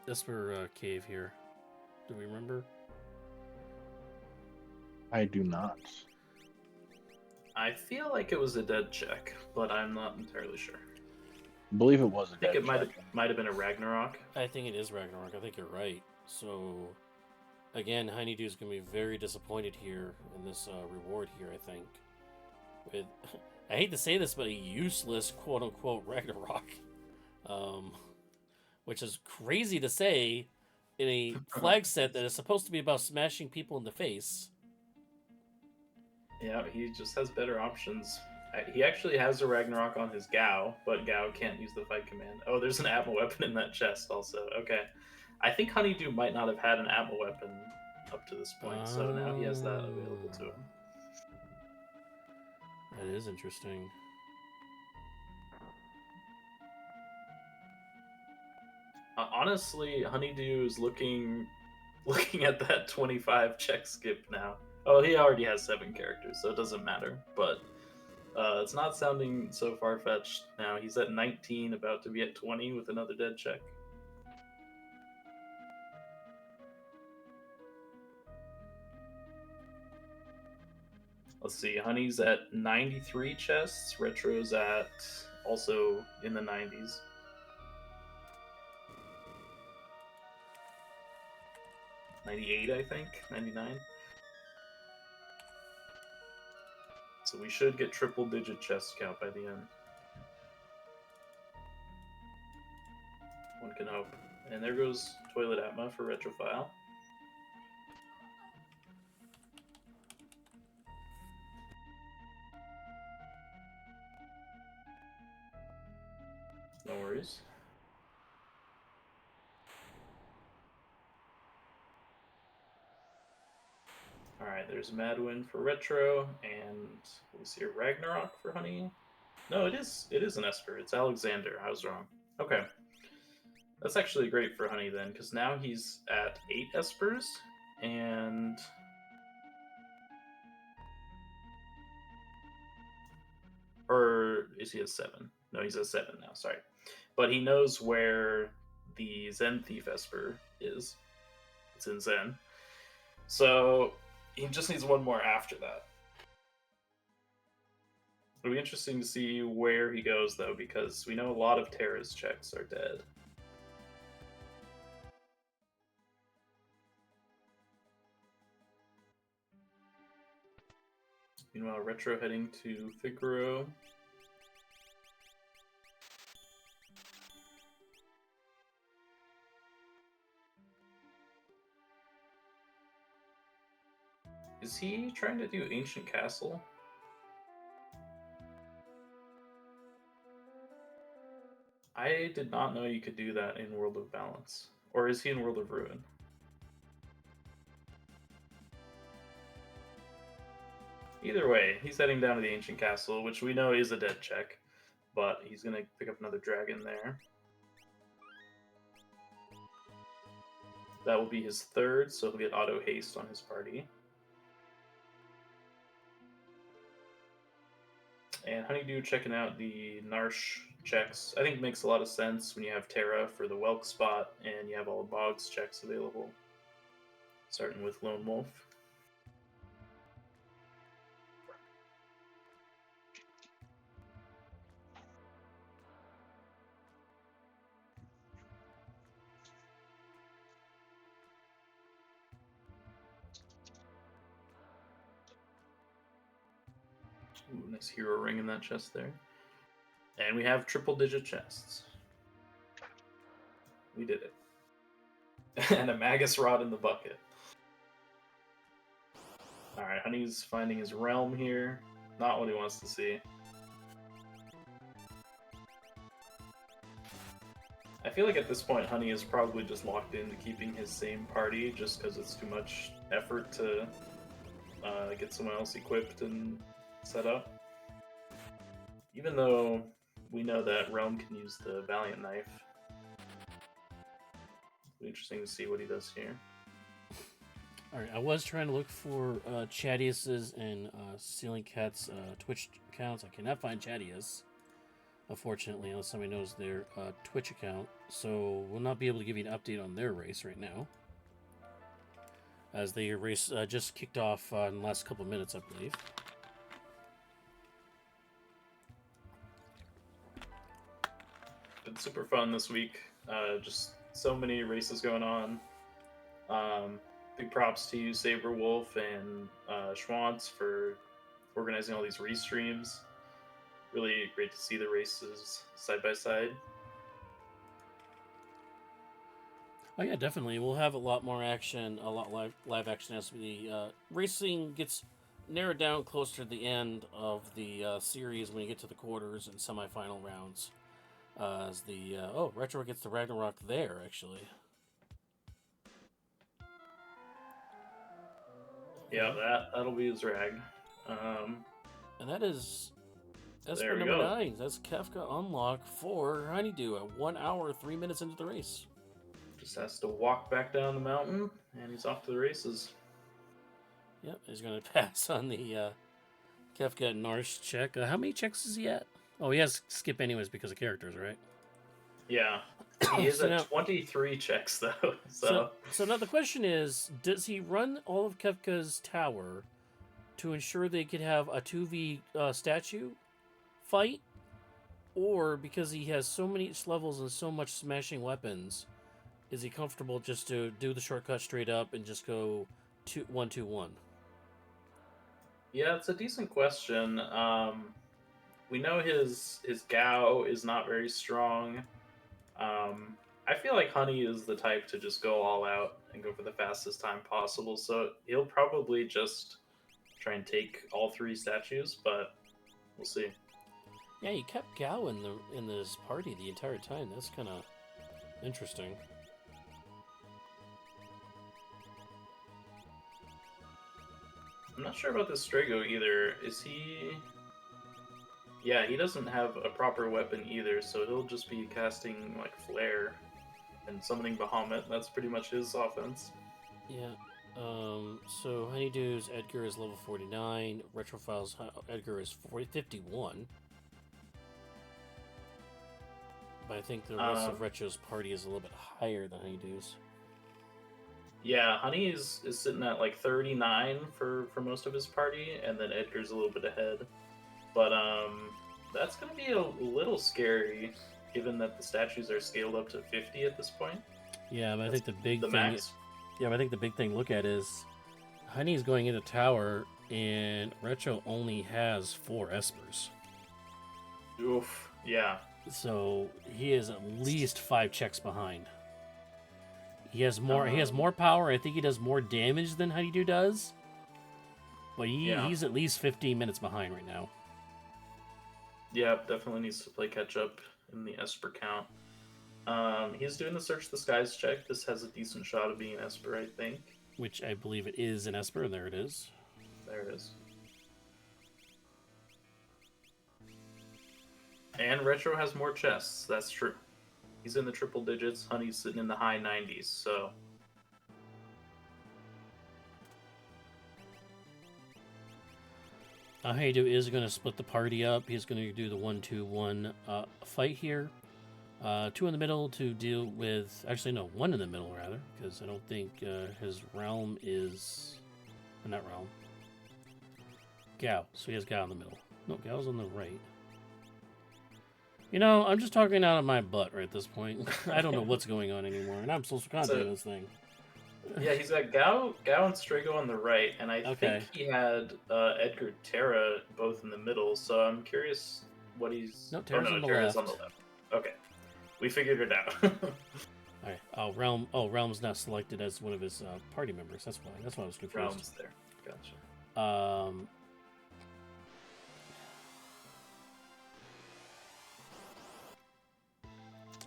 Esper Cave here? Do we remember? I do not. I feel like it was a dead check, but I'm not entirely sure. I believe it was a I think dead it check. might have been a Ragnarok. I think it is Ragnarok. I think you're right. So, again, HunnyDoo is going to be very disappointed here in this reward here, I think. With, I hate to say this, but a useless quote-unquote Ragnarok. Which is crazy to say, in a flag set that is supposed to be about smashing people in the face. Yeah, he just has better options. He actually has a Ragnarok on his Gao, but Gao can't use the fight command. Oh, there's an Atma weapon in that chest also. Okay. I think HunnyDoo might not have had an Atma weapon up to this point, so now he has that available to him. That is interesting. Honestly, HunnyDoo is looking at that 25 check skip now. Oh, he already has 7 characters, so it doesn't matter. But it's not sounding so far-fetched now. He's at 19, about to be at 20 with another dead check. Let's see, Honey's at 93 chests. Retro's at also in the 90s. $98, I think. 99. So we should get triple-digit chest count by the end. One can hope. And there goes Toilet Atma for Retrophile. No worries. Alright, there's Madwin for Retro, and we see a Ragnarok for Honey. No, it is an Esper. It's Alexander. I was wrong. Okay. That's actually great for Honey then, because now he's at 8 Espers, and... Or is he at 7? No, he's at 7 now, sorry. But he knows where the Zen Thief Esper is. It's in Zen. So he just needs one more after that. It'll be interesting to see where he goes, though, because we know a lot of Terra's checks are dead. Meanwhile, Retro heading to Figaro. Is he trying to do Ancient Castle? I did not know you could do that in World of Balance. Or is he in World of Ruin? Either way, he's heading down to the Ancient Castle, which we know is a dead check, but he's going to pick up another dragon there. That will be his 3rd, so he'll get auto haste on his party. And HunnyDoo checking out the Narsh checks. I think it makes a lot of sense when you have Terra for the Welk spot and you have all the Boggs checks available. Starting with Lone Wolf. Ooh, nice hero ring in that chest there. And we have triple-digit chests. We did it. And a Magus Rod in the bucket. Alright, Honey's finding his realm here. Not what he wants to see. I feel like at this point, Honey is probably just locked into keeping his same party just because it's too much effort to get someone else equipped and set up. Even though we know that Realm can use the Valiant Knife. It'll be interesting to see what he does here. Alright, I was trying to look for Chadius's and Ceiling Cat's Twitch accounts. I cannot find Chadius, unfortunately, unless somebody knows their Twitch account. So we'll not be able to give you an update on their race right now, as the race just kicked off in the last couple of minutes, I believe. Been super fun this week. Just so many races going on. Big props to you, Saber Wolf and Schwantz, for organizing all these restreams. Really great to see the races side by side. Oh yeah, definitely. We'll have a lot more action, a lot live action as the racing gets narrowed down closer to the end of the series when you get to the quarters and semifinal rounds. As the Retro gets the Ragnarok there actually. Yeah, that'll be his rag. And that is There Esper we number go. 9. That's Kefka unlock for HunnyDoo at 1 hour 3 minutes into the race. Just has to walk back down the mountain, and he's off to the races. Yep, he's going to pass on the Kefka and Narsh check. How many checks is he at? Oh, he has skip anyways because of characters, right? Yeah, he is So at now- 23 checks though. So now the question is, does he run all of Kefka's tower to ensure they could have a 2v statue fight? Or because he has so many levels and so much smashing weapons, is he comfortable just to do the shortcut straight up and just go 1-2-1? Yeah, it's a decent question. We know his Gao is not very strong. I feel like Honey is the type to just go all out and go for the fastest time possible, so he'll probably just try and take all 3 statues, but we'll see. Yeah, he kept Gao in this party the entire time. That's kind of interesting. I'm not sure about this Strago either. Is he... Yeah, he doesn't have a proper weapon either, so he'll just be casting, like, Flare and summoning Bahamut. That's pretty much his offense. Yeah. So HunnyDoo's Edgar is level 49. Retrophile's Edgar is 51. But I think the rest of Retro's party is a little bit higher than HunnyDoo's. Yeah, Honey is sitting at like 39 for most of his party, and then Edgar's a little bit ahead. But that's going to be a little scary, given that the statues are scaled up to 50 at this point. Yeah, but I think the big The thing. max. Yeah, but I think the big thing to look at is Honey's going into tower, and Retro only has 4 Espers. Oof. Yeah. So he is at least 5 checks behind. He has more. He has more power. I think he does more damage than HunnyDoo does. But he's at least 15 minutes behind right now. Yeah, definitely needs to play catch up in the Esper count. He's doing the Search the Skies check. This has a decent shot of being an Esper, I think. Which I believe it is an Esper. There it is. There it is. And Retro has more chests. That's true. He's in the triple digits. Honey's sitting in the high 90s. So HunnyDoo is going to split the party up. He's going to do the 1-2-1 fight here. 2 in the middle to deal with... Actually, no, 1 in the middle, rather. Because I don't think his realm is... Not realm. Gao. So he has Gao in the middle. No, Gao's on the right. You know, I'm just talking out of my butt right at this point. I don't know what's going on anymore. And I'm supposed to concentrate on this thing. yeah, he's got Gao and Strago on the right, and I think he had Edgar Terra both in the middle. So I'm curious what he's. No, Terra's on the Terra's left. on the left. Okay, we figured it out. All right. Oh, Realm. Oh, Realm's not selected as one of his party members. That's why. That's why I was confused. Realm's there. Gotcha.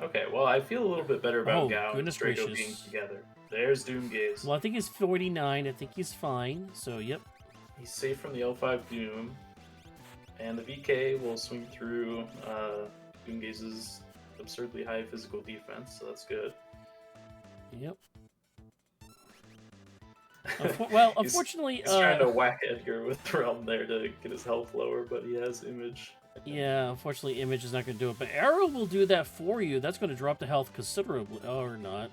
Okay, well, I feel a little bit better about Gao and Strago being together. There's Doomgaze. Well, I think he's 49. I think he's fine. So, yep. He's safe from the L5 Doom. And the VK will swing through Doomgaze's absurdly high physical defense, so that's good. Yep. Well, unfortunately... He's trying to whack Edgar with Realm there to get his health lower, but he has Image. Yeah, unfortunately, Image is not going to do it. But Arrow will do that for you. That's going to drop the health considerably. Oh, or not.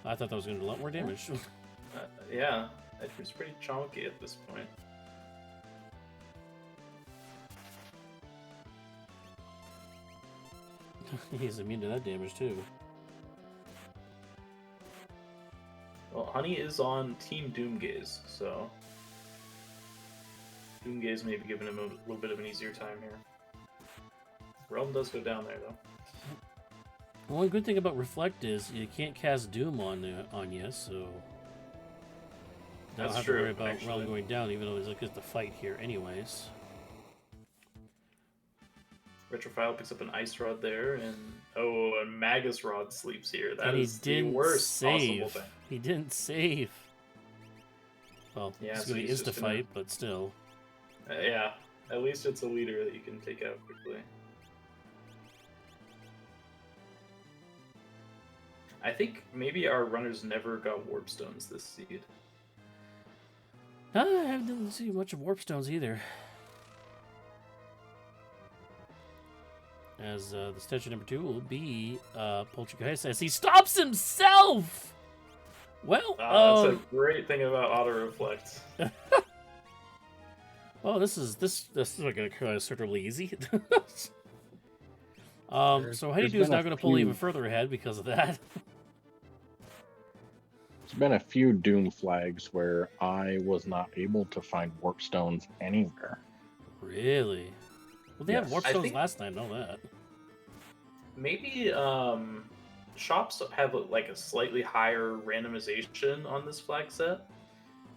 I thought that was going to do a lot more damage. Yeah, Edgar's pretty chunky at this point. He's immune to that damage, too. Well, Honey is on Team Doomgaze, so... Doomgaze may be giving him a little bit of an easier time here. Realm does go down there, though. One good thing about Reflect is you can't cast Doom on you, so don't That's have true, to worry about actually. Realm going down, even though he's like the fight here anyways. Retrophile picks up an Ice Rod there, and a Magus Rod sleeps here. That And he is the didn't worst possible save. thing. He didn't save. Well, Yeah, it's so going to he's insta just gonna- fight, but still. Yeah, at least it's a leader that you can take out quickly. I think maybe our runners never got Warp Stones this seed. I didn't see much of Warp Stones either. As the statue number 2 will be Poltergeist as he stops himself! Well, That's a great thing about Auto Reflect. oh, this is like going to start really easy. So HunnyDoo is now going to pull even further ahead because of that. There's been a few Doom flags where I was not able to find warp stones anywhere. Really? Well, they had Yes. Warp I Stones think- last time, know that. Maybe shops have like a slightly higher randomization on this flag set,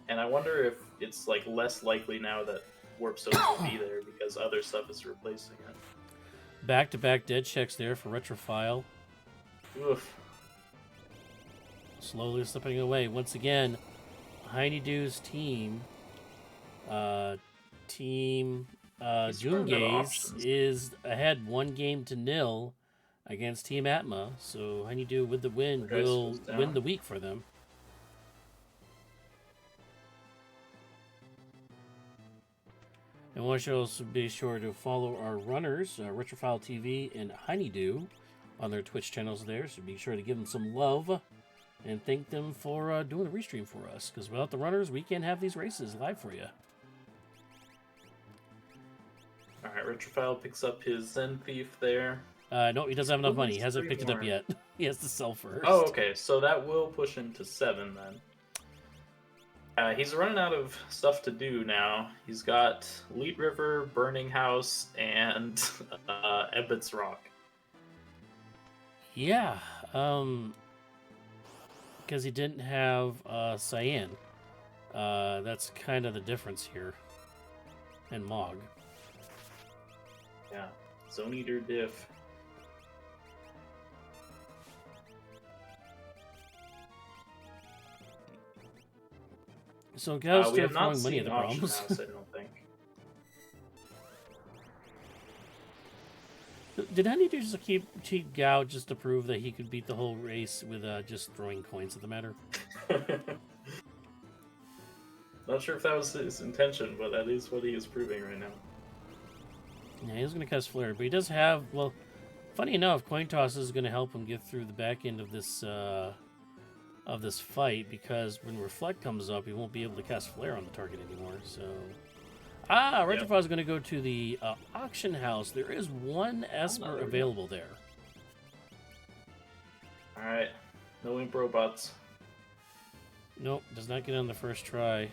and I wonder if it's like less likely now that Warp Stones will be there because other stuff is replacing it. Back-to-back dead checks there for Retrophile. Oof. Slowly slipping away. Once again, HunnyDoo's team, He's running out of Doomgaze, options. is ahead 1-0 against Team Atma. So HunnyDoo with the win Guys will goes down. win the week for them. And one should also be sure to follow our runners, RetrophileTV and HunnyDoo, on their Twitch channels there. So be sure to give them some love and thank them for doing the restream for us. Because without the runners, we can't have these races live for you. All right, Retrophile picks up his Zen Thief there. No, he doesn't have enough Ooh, money. He there's hasn't 3 picked it up more. yet. He has to sell first. Oh, okay, so that will push him to 7 then. He's running out of stuff to do now. He's got Leet River, Burning House, and Ebbett's Rock. Yeah, because he didn't have Cyan. That's kind of the difference here. And Mog. Yeah, Zone Eater Diff. So Gal's We still have not throwing money at seen the Auction problems. House, I don't think. Did HunnyDoo just keep Gao just to prove that he could beat the whole race with just throwing coins at the matter? Not sure if that was his intention, but that is what he is proving right now. Yeah, he's going to cast Flare, but he does have, well, funny enough, Coin Toss is going to help him get through the back end of this fight, because when Reflect comes up, he won't be able to cast Flare on the target anymore, so... Retrophile is going to go to the auction house. There is one Esper available there. Alright, no Imp Robots. Nope, does not get on the first try.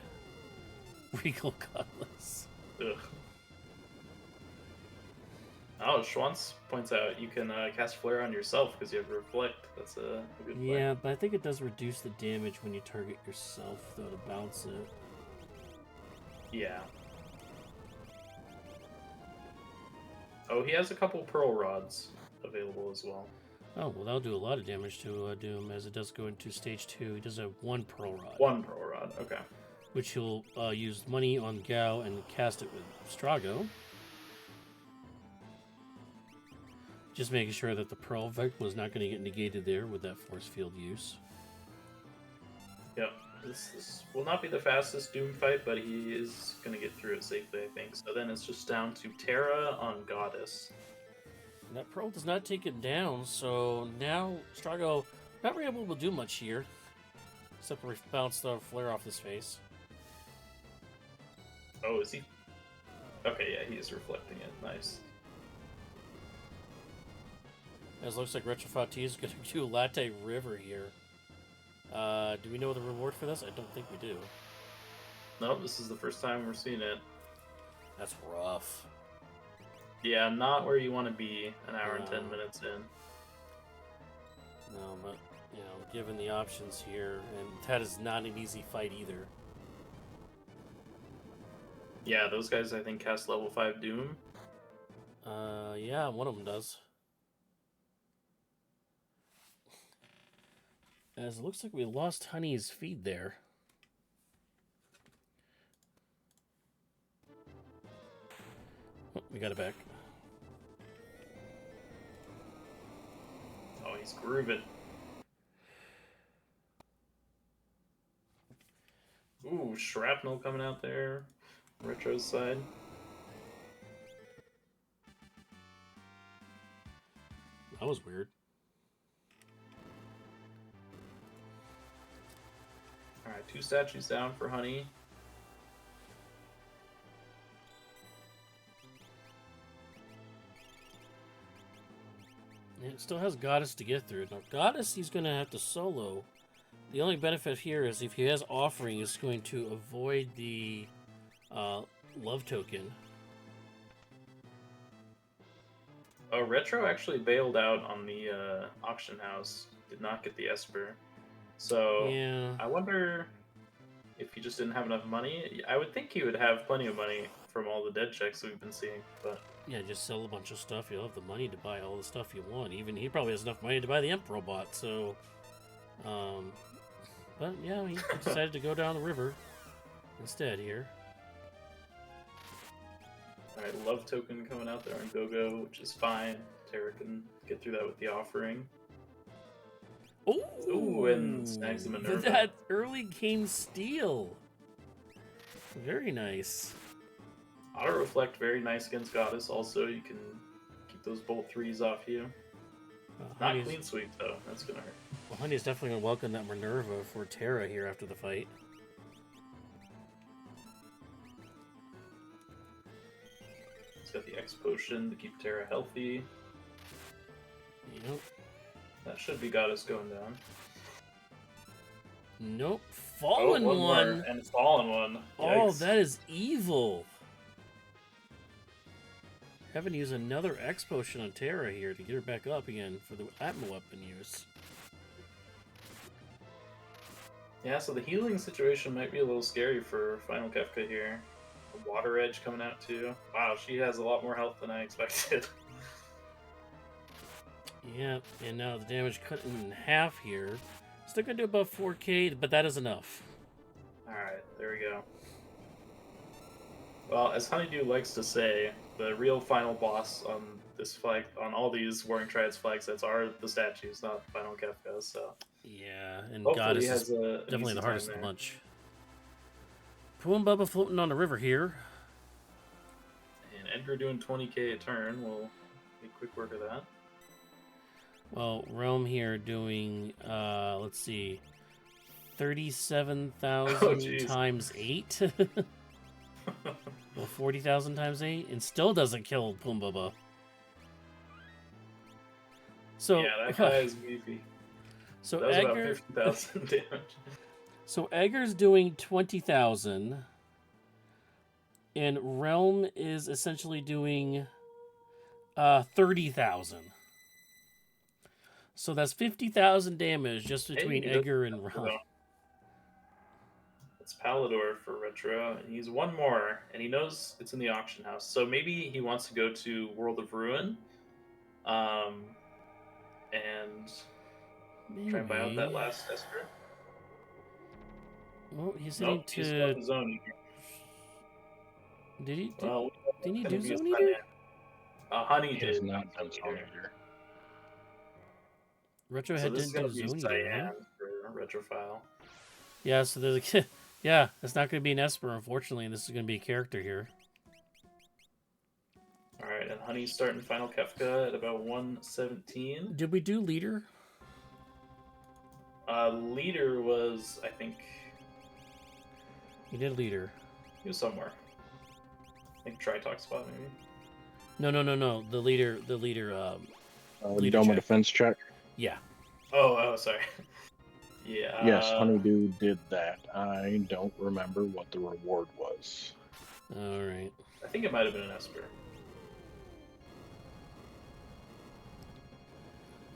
Regal Cutlass. Ugh. Oh, Schwantz points out you can cast Flare on yourself because you have Reflect. That's a good play. Yeah, but I think it does reduce the damage when you target yourself, though, to bounce it. Yeah. Oh, he has a couple Pearl Rods available as well. Oh, well, that'll do a lot of damage to Doom, as it does go into stage 2. He does have 1 Pearl Rod. 1 Pearl Rod, okay. Which he'll use money on Gao and cast it with Strago. Just making sure that the Pearl effect was not going to get negated there with that force field use. Yep. This will not be the fastest Doom fight, but he is going to get through it safely, I think. So then it's just down to Terra on Goddess. And that Pearl does not take it down, so now Strago not really able to do much here. Except for bounce the flare off his face. Oh, is he? Okay, yeah, he is reflecting it. Nice. As it looks like RetrophileTV is going to do Latte River here. Do we know the reward for this? I don't think we do. No, this is the first time we're seeing it. That's rough. Yeah, not where you want to be an hour and 10 No. minutes in. But given the options here, and that is not an easy fight either. Yeah, those guys I think cast level 5 Doom. Yeah, one of them does. As it looks like we lost Honey's feed there. Oh, we got it back. Oh, he's grooving. Ooh, shrapnel coming out there. Retro's side. That was weird. Alright, 2 statues down for Honey. It still has Goddess to get through. Now, Goddess, he's going to have to solo. The only benefit here is if he has Offering, it's going to avoid the love token. Oh, Retro actually bailed out on the auction house. Did not get the Esper. So, Yeah. I wonder if he just didn't have enough money. I would think he would have plenty of money from all the dead checks we've been seeing, but... Yeah, just sell a bunch of stuff. You'll have the money to buy all the stuff you want. Even he probably has enough money to buy the Emperor bot, so... But, yeah, he decided to go down the river instead here. Alright, love token coming out there on Go-Go, which is fine. Terra can get through that with the Offering. Ooh, and snags the Minerva. That early game steal. Very nice. Auto Reflect, very nice against Goddess. Also, you can keep those Bolt 3s off you. Not clean sweep, though. That's going to hurt. Well, Honey's definitely going to welcome that Minerva for Terra here after the fight. He's got the X Potion to keep Terra healthy. Yep. That should be Goddess going down. Nope. Fallen one. More, and fallen one. Yikes. Oh, that is evil. Having to use another X Potion on Terra here to get her back up again for the Atma weapon use. Yeah, so the healing situation might be a little scary for Final Kefka here. The Water Edge coming out too. Wow, she has a lot more health than I expected. Yeah, and now the damage cut in half here. Still gonna do above 4k, but that is enough. Alright, there we go. Well, as HunnyDoo likes to say, the real final boss on this flag, on all these Warring Triads flag sets, are the statues, not Final Kefka, so... Yeah, and hopefully Goddess he has is an definitely easy the hardest of time the there. bunch. Pooh and Bubba floating on the river here. And Edgar doing 20k a turn, we'll make quick work of that. Well, Realm here doing, let's see, 37,000 jeez. times 8? Well, 40,000 times 8, and still doesn't kill Pumbaba. So, Yeah, that guy is beefy. So That was Edgar, about 50,000 damage. So Edgar's doing 20,000, and Realm is essentially doing 30,000. So that's 50,000 damage just between Hey, Edgar and Realm. It's Palador for Retro, and he's one more, and he knows it's in the auction house. So maybe he wants to go to World of Ruin, and try and buy out that last Esper. Well, he's heading Nope, he's to. got the Zone Eater. Did he? Well, Didn't he gonna do be his Zone plan Eater? now. Honey He has did. not done Zone Eater. Retro So had this is didn't going do to be Zone Eater, huh? Cyan for Retrophile. Yeah, so there's a yeah, it's not going to be an Esper, unfortunately, and this is going to be a character here. Alright, and Honey's starting Final Kefka at about 117. Did we do Leader? Leader was, I think, He did Leader. he was somewhere. I think Tritalk spot, maybe. No. The leader, Leader Doma check. defense check. Yeah. Oh, sorry. Yeah. Yes, HunnyDoo did that. I don't remember what the reward was. All right. I think it might have been an Esper.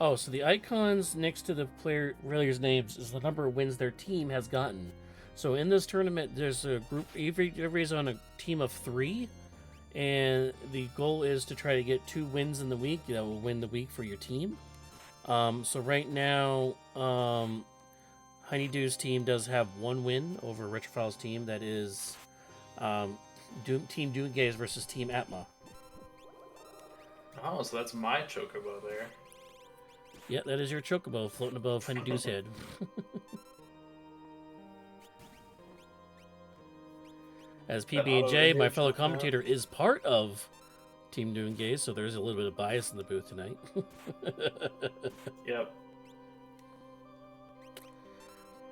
Oh, so the icons next to the players' names is the number of wins their team has gotten. So in this tournament, there's a group. Everybody's on a team of 3, and the goal is to try to get 2 wins in the week. That will win the week for your team. So right now, HunnyDoo's team does have 1 win over Retrophile's team. That is Team Doomgaze versus Team Atma. Oh, so that's my chocobo there. Yeah, that is your chocobo floating above HunnyDoo's head. As PB&J, my fellow commentator, is part of Team Doomgaze, so there's a little bit of bias in the booth tonight. Yep.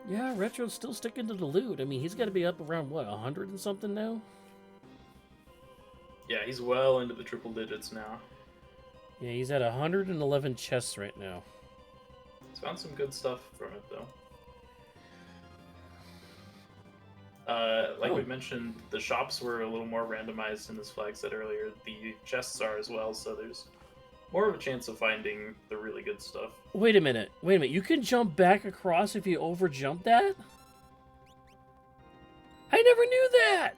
Yeah, Retro's still sticking to the loot. I mean, he's got to be up around, what, 100 and something now? Yeah, he's well into the triple digits now. Yeah, he's at 111 chests right now. He's found some good stuff from it, though. Like we mentioned, the shops were a little more randomized in this flag set earlier. The chests are as well, so there's more of a chance of finding the really good stuff. Wait a minute. You can jump back across if you overjump that? I never knew that!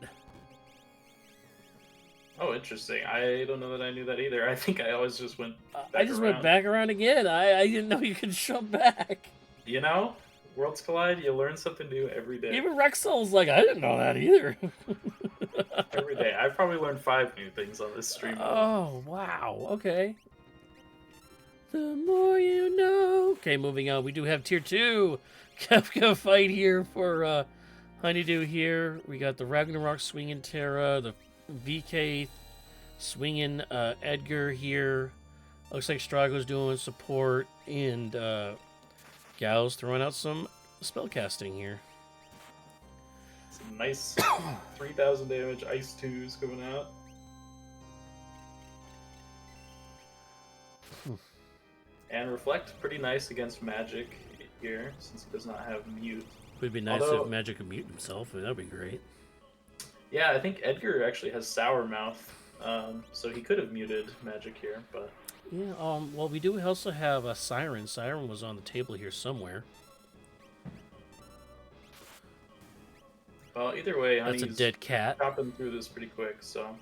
Oh, interesting. I don't know that I knew that either. I think I always just went back I just around. went back around again. I didn't know you could jump back. You know, Worlds Collide, you learn something new every day. Even Rexel's like, I didn't know that either. Every day. I've probably learned 5 new things on this stream. Oh, wow. Okay. The more you know. Okay, moving on. We do have Tier 2 Kefka fight here for HunnyDoo here. We got the Ragnarok swinging Terra, the VK swinging Edgar here. Looks like Strago's doing support, and Gal's throwing out some spellcasting here. Some nice 3,000 damage Ice 2s coming out. And Reflect, pretty nice against Magic here, since it does not have Mute. Would be nice if Magic could mute himself. That'd be great. Yeah, I think Edgar actually has Sour Mouth, so he could have muted Magic here, but... Yeah, well, we do also have a Siren. Siren was on the table here somewhere. Well, either way, That's Honey's a dead cat. chopping through this pretty quick, so...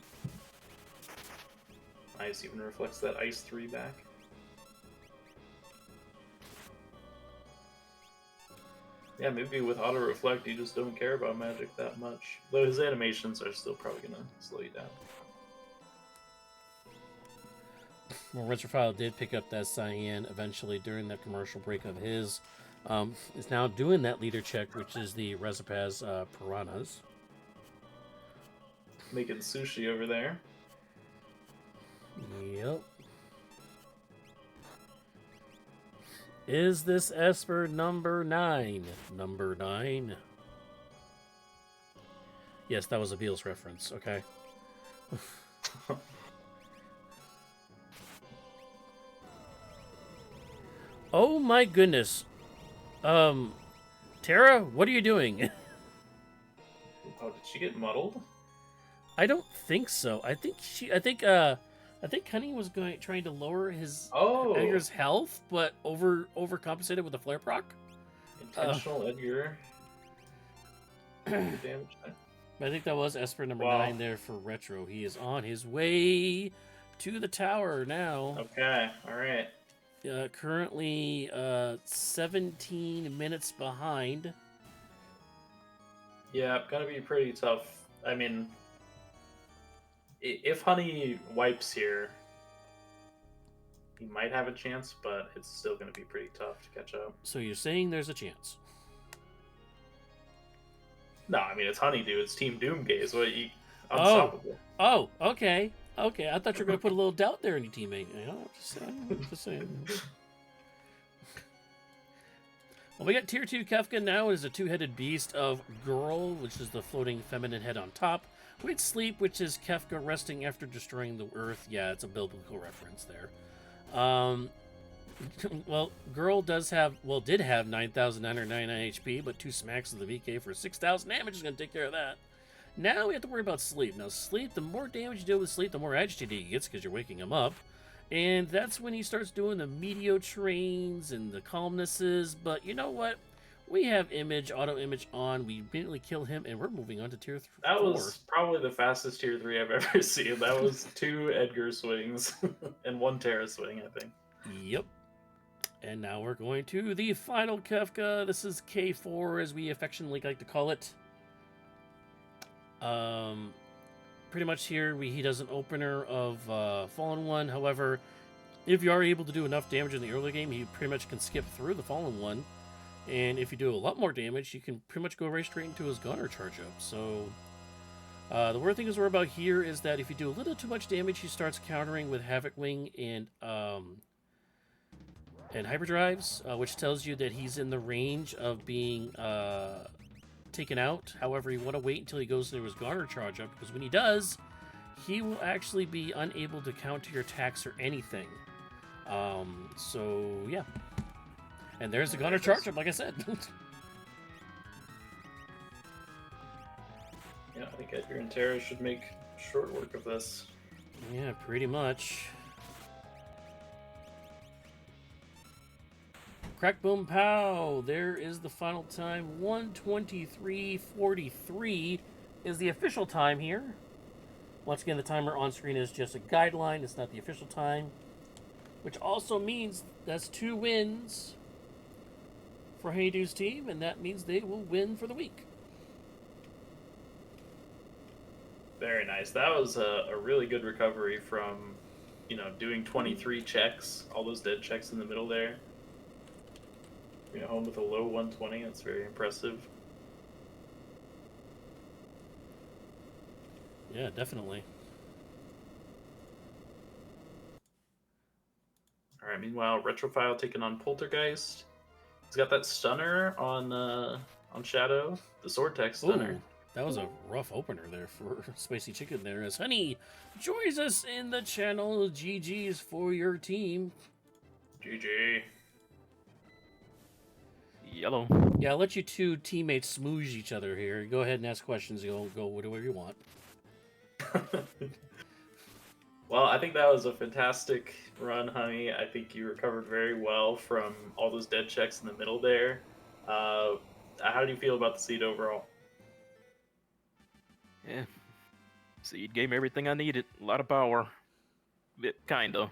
Nice, even reflects that Ice 3 back. Yeah, maybe with Auto Reflect, you just don't care about Magic that much. Though his animations are still probably going to slow you down. Well, Retrophile did pick up that Cyan eventually during that commercial break of his. Is now doing that leader check, which is the Resipaz Piranhas. Making sushi over there. Yep. Is this Esper number 9? Number 9. Yes, that was a Beals reference, okay. Oh my goodness. Tara, what are you doing? Oh, did she get muddled? I don't think so. I think Honey was trying to lower his Edgar's health, but overcompensated with a flare proc. Intentional Edgar. Damage. I think that was Esper number 9 there for Retro. He is on his way to the tower now. Okay, alright. Currently 17 minutes behind. Yeah, gonna be pretty tough. I mean, if Honey wipes here, he might have a chance, but it's still gonna be pretty tough to catch up. So you're saying there's a chance? No, I mean, it's HunnyDoo. It's Team Doomgaze. What, unstoppable. Oh, okay. Okay, I thought you were going to put a little doubt there in your teammate. You know, I'm just saying. Well, we got Tier 2 Kefka now. It is a 2-headed beast of Girl, which is the floating feminine head on top, with Sleep, which is Kefka resting after destroying the Earth. Yeah, it's a biblical reference there. Well, Girl did have 9,999 HP, but 2 smacks of the VK for 6,000 damage is going to take care of that. Now we have to worry about Sleep. Now, Sleep, the more damage you deal with Sleep, the more agitated he gets because you're waking him up. And that's when he starts doing the Meteo trains and the calmnesses. But you know what? We have auto image on. We immediately kill him, and we're moving on to tier 4. That was probably the fastest tier 3 I've ever seen. That was 2 Edgar swings and 1 Terra swing, I think. Yep. And now we're going to the final Kefka. This is K4, as we affectionately like to call it. Pretty much here, he does an opener of Fallen One. However, if you are able to do enough damage in the early game, you pretty much can skip through the Fallen One. And if you do a lot more damage, you can pretty much go right straight into his gunner charge up. So the weird thing is we're about here is that if you do a little too much damage, he starts countering with Havoc Wing and Hyperdrives, which tells you that he's in the range of being taken out. However, you want to wait until he goes into his Garner charge up, because when he does, he will actually be unable to counter your attacks or anything. So, yeah. And there's the Garner charge up, like I said. Yeah, I think Edgar and Terra should make short work of this. Yeah, pretty much. Crack, boom, pow! There is the final time. 1:23:43 is the official time here. Once again, the timer on screen is just a guideline. It's not the official time. Which also means that's 2 wins for HunnyDoo's team, and that means they will win for the week. Very nice. That was a really good recovery from, doing 23 checks, all those dead checks in the middle there. Home with a low 120, that's very impressive. Yeah, definitely. Alright, meanwhile, Retrophile taking on Poltergeist. He's got that stunner on Shadow, the sword tech stunner. Ooh, that was a rough opener there for Spicy Chicken there, as Honey joins us in the channel. GG's for your team. GG. Yellow. Yeah, I'll let you 2 teammates smooze each other here. Go ahead and ask questions. Go whatever you want. Well, I think that was a fantastic run, Honey. I think you recovered very well from all those dead checks in the middle there. How do you feel about the seed overall? Yeah. Seed gave me everything I needed. A lot of power. Kinda.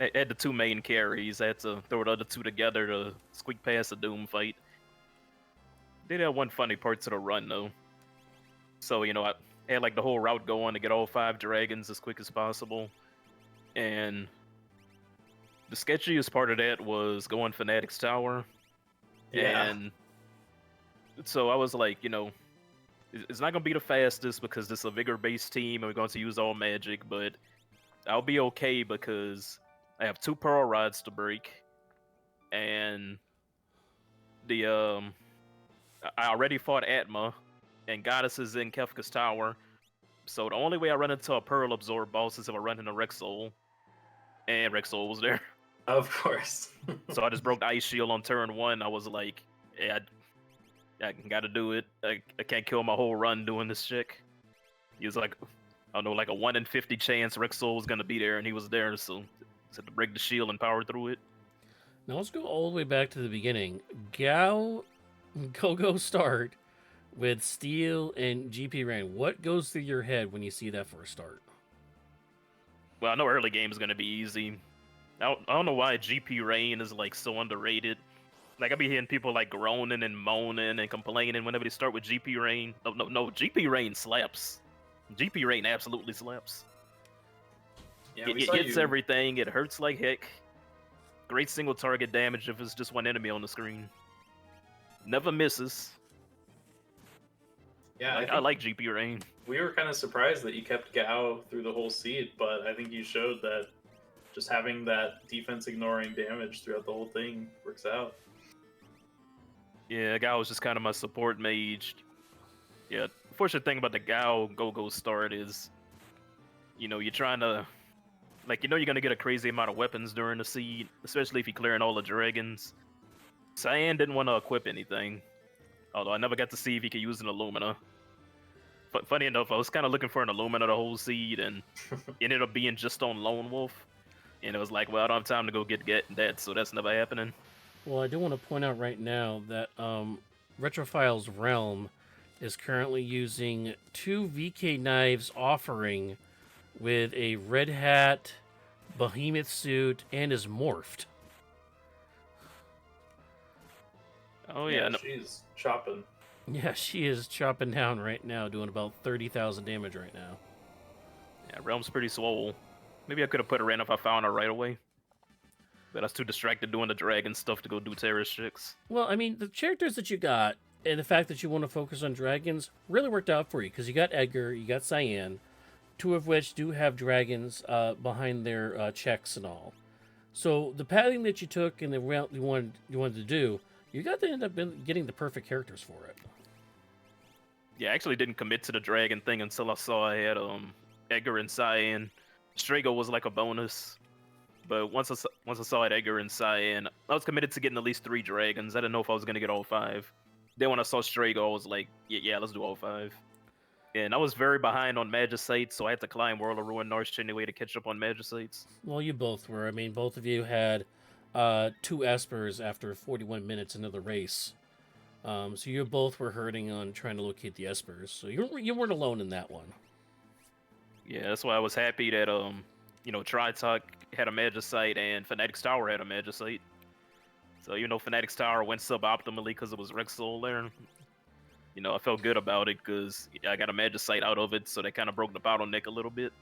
I had the 2 main carries. I had to throw the other 2 together to squeak past the Doom fight. Did have one funny part to the run, though. So, I had like the whole route going to get all 5 dragons as quick as possible. And the sketchiest part of that was going Fanatic's Tower. Yeah. And so I was like, it's not going to be the fastest because this is a vigor-based team and we're going to use all magic, but I'll be okay because I have 2 Pearl Rods to break, and I already fought Atma, and Goddess is in Kefka's Tower, so the only way I run into a Pearl Absorb boss is if I run into Rexol, and Rexol was there. Of course. So I just broke the Ice Shield on turn 1. I was like, yeah, I gotta do it. I can't kill my whole run doing this chick. He was like, I don't know, like a 1 in 50 chance Rexol was gonna be there, and he was there, so had to break the shield and power through it. Now let's go all the way back to the beginning. Go start with Steel and GP Rain. What goes through your head when you see that first start? Well, I know early game is gonna be easy. I don't know why GP Rain is like so underrated. Like I be hearing people like groaning and moaning and complaining whenever they start with GP Rain. No, GP Rain slaps. GP Rain absolutely slaps. Yeah, It hits everything. It hurts like heck. Great single target damage if it's just one enemy on the screen. Never misses. Yeah, I like GP Rain. We were kind of surprised that you kept Gao through the whole seed, but I think you showed that just having that defense ignoring damage throughout the whole thing works out. Yeah, Gao was just kind of my support mage. Yeah, the fortunate thing about the Gao go start is, you're trying to, you're gonna get a crazy amount of weapons during the seed, especially if you're clearing all the dragons. Cyan didn't want to equip anything, although I never got to see if he could use an Illumina. Funny enough, I was kind of looking for an Illumina the whole seed, and it ended up being just on Lone Wolf. And it was like, well, I don't have time to go get that, so that's never happening. Well, I do want to point out right now that Retrophile's Realm is currently using 2 VK knives offering with a red hat, behemoth suit, and is morphed. Oh yeah, no, she's chopping. Yeah, she is chopping down right now, doing about 30,000 damage right now. yeah, Realm's pretty swole. Maybe I could have put her in if I found her right away. But I was too distracted doing the dragon stuff to go do terrorist chicks. Well, I mean, the characters that you got, and the fact that you want to focus on dragons, really worked out for you, because you got Edgar, you got Cyan, 2 of which do have dragons behind their checks and all. So the pathing that you took and the route you wanted to do, you got to end up getting the perfect characters for it. Yeah, I actually didn't commit to the dragon thing until I saw I had Edgar and Cyan. Strago was like a bonus. But once I saw it, Edgar and Cyan, I was committed to getting at least 3 dragons. I didn't know if I was gonna get all 5. Then when I saw Strago, I was like, yeah, let's do all 5. And I was very behind on Magicites, so I had to climb World of Ruin Narsh anyway to catch up on Magicites. Well, you both were. I mean, both of you had 2 Espers after 41 minutes into the race. So you both were hurting on trying to locate the Espers. So you weren't alone in that one. Yeah, that's why I was happy that Triads had a Magicite and Fnatic's Tower had a Magicite. So Fnatic's Tower went suboptimally because it was Rexol there. I felt good about it because I got a Magicite out of it, so that kind of broke the bottleneck a little bit.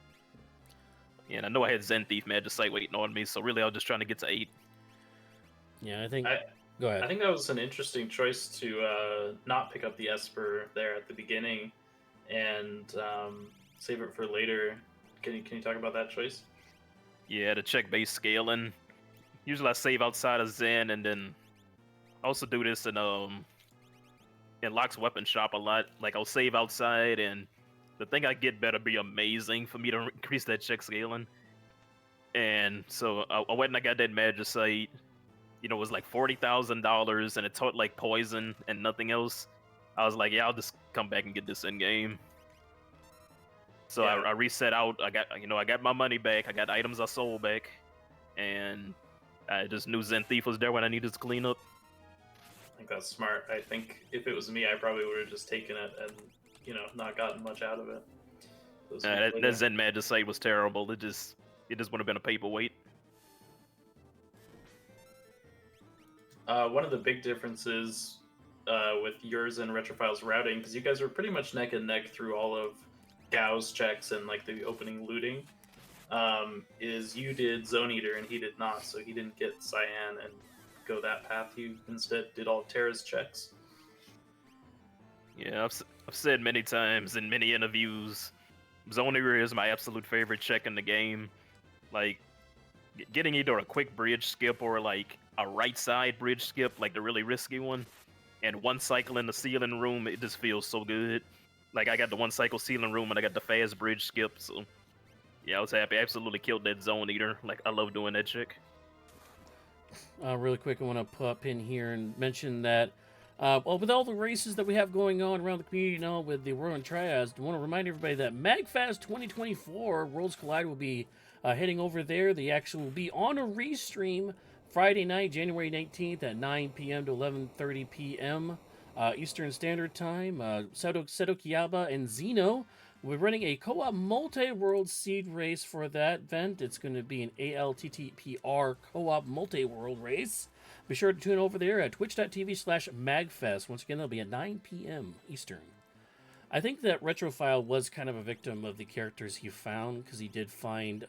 And I know I had Zen Thief Magicite waiting on me, so really I was just trying to get to 8. Yeah, I think... Go ahead. I think that was an interesting choice to not pick up the Esper there at the beginning and save it for later. Can you talk about that choice? Yeah, to check base scaling. Usually I save outside of Zen, and then I also do this in Locke's weapon shop a lot. Like I'll save outside, and the thing I get better be amazing for me to increase that check scaling. And so I went and I got that Magicite. It was like $40,000, and it taught like poison and nothing else. I was like, yeah, I'll just come back and get this in game. So Yeah. I reset out. I got my money back. I got items I sold back, and I just knew Zen Thief was there when I needed to clean up. I think that's smart. I think if it was me, I probably would have just taken it and not gotten much out of it. That Zen Magicite was terrible. It just would have been a paperweight. One of the big differences with yours and Retrophile's routing, because you guys were pretty much neck and neck through all of Gao's checks and like the opening looting, is you did Zone Eater and he did not, so he didn't get Cyan and go that path. He instead did all Terra's checks. Yeah, I've said many times in many interviews, Zone Eater is my absolute favorite check in the game. Like, getting either a quick bridge skip or like a right side bridge skip, like the really risky one, and 1 cycle in the ceiling room, it just feels so good. Like I got the 1 cycle ceiling room and I got the fast bridge skip, so yeah, I was happy. I absolutely killed that Zone Eater. Like I love doing that chick. Really quick, I want to pop in here and mention that with all the races that we have going on around the community now with the World and Triads, I want to remind everybody that MagFest 2024 Worlds Collide will be heading over there. The action will be on a restream Friday night, January 19th at 9 p.m. to 11:30 p.m. Eastern Standard Time. Seto Kiyaba and Zeno will be running a co-op multi-world seed race for that event. It's going to be an ALTTPR co-op multi-world race. Be sure to tune over there at twitch.tv/magfest. Once again, that'll be at 9 p.m. Eastern. I think that Retrophile was kind of a victim of the characters he found, because he did find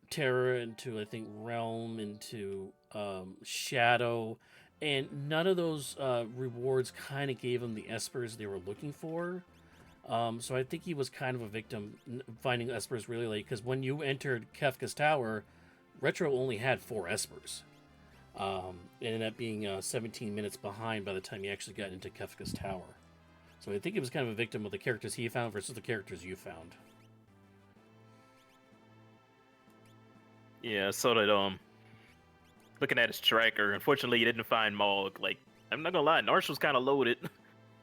Terror into, I think, Realm, into Shadow, and none of those rewards kind of gave him the Espers they were looking for. So I think he was kind of a victim finding Espers really late, because when you entered Kefka's Tower, Retro only had 4 Espers. It ended up being 17 minutes behind by the time you actually got into Kefka's Tower. So I think he was kind of a victim of the characters he found versus the characters you found. Yeah, so that looking at his tracker, unfortunately he didn't find Mog. Like, I'm not gonna lie, Narsh was kind of loaded.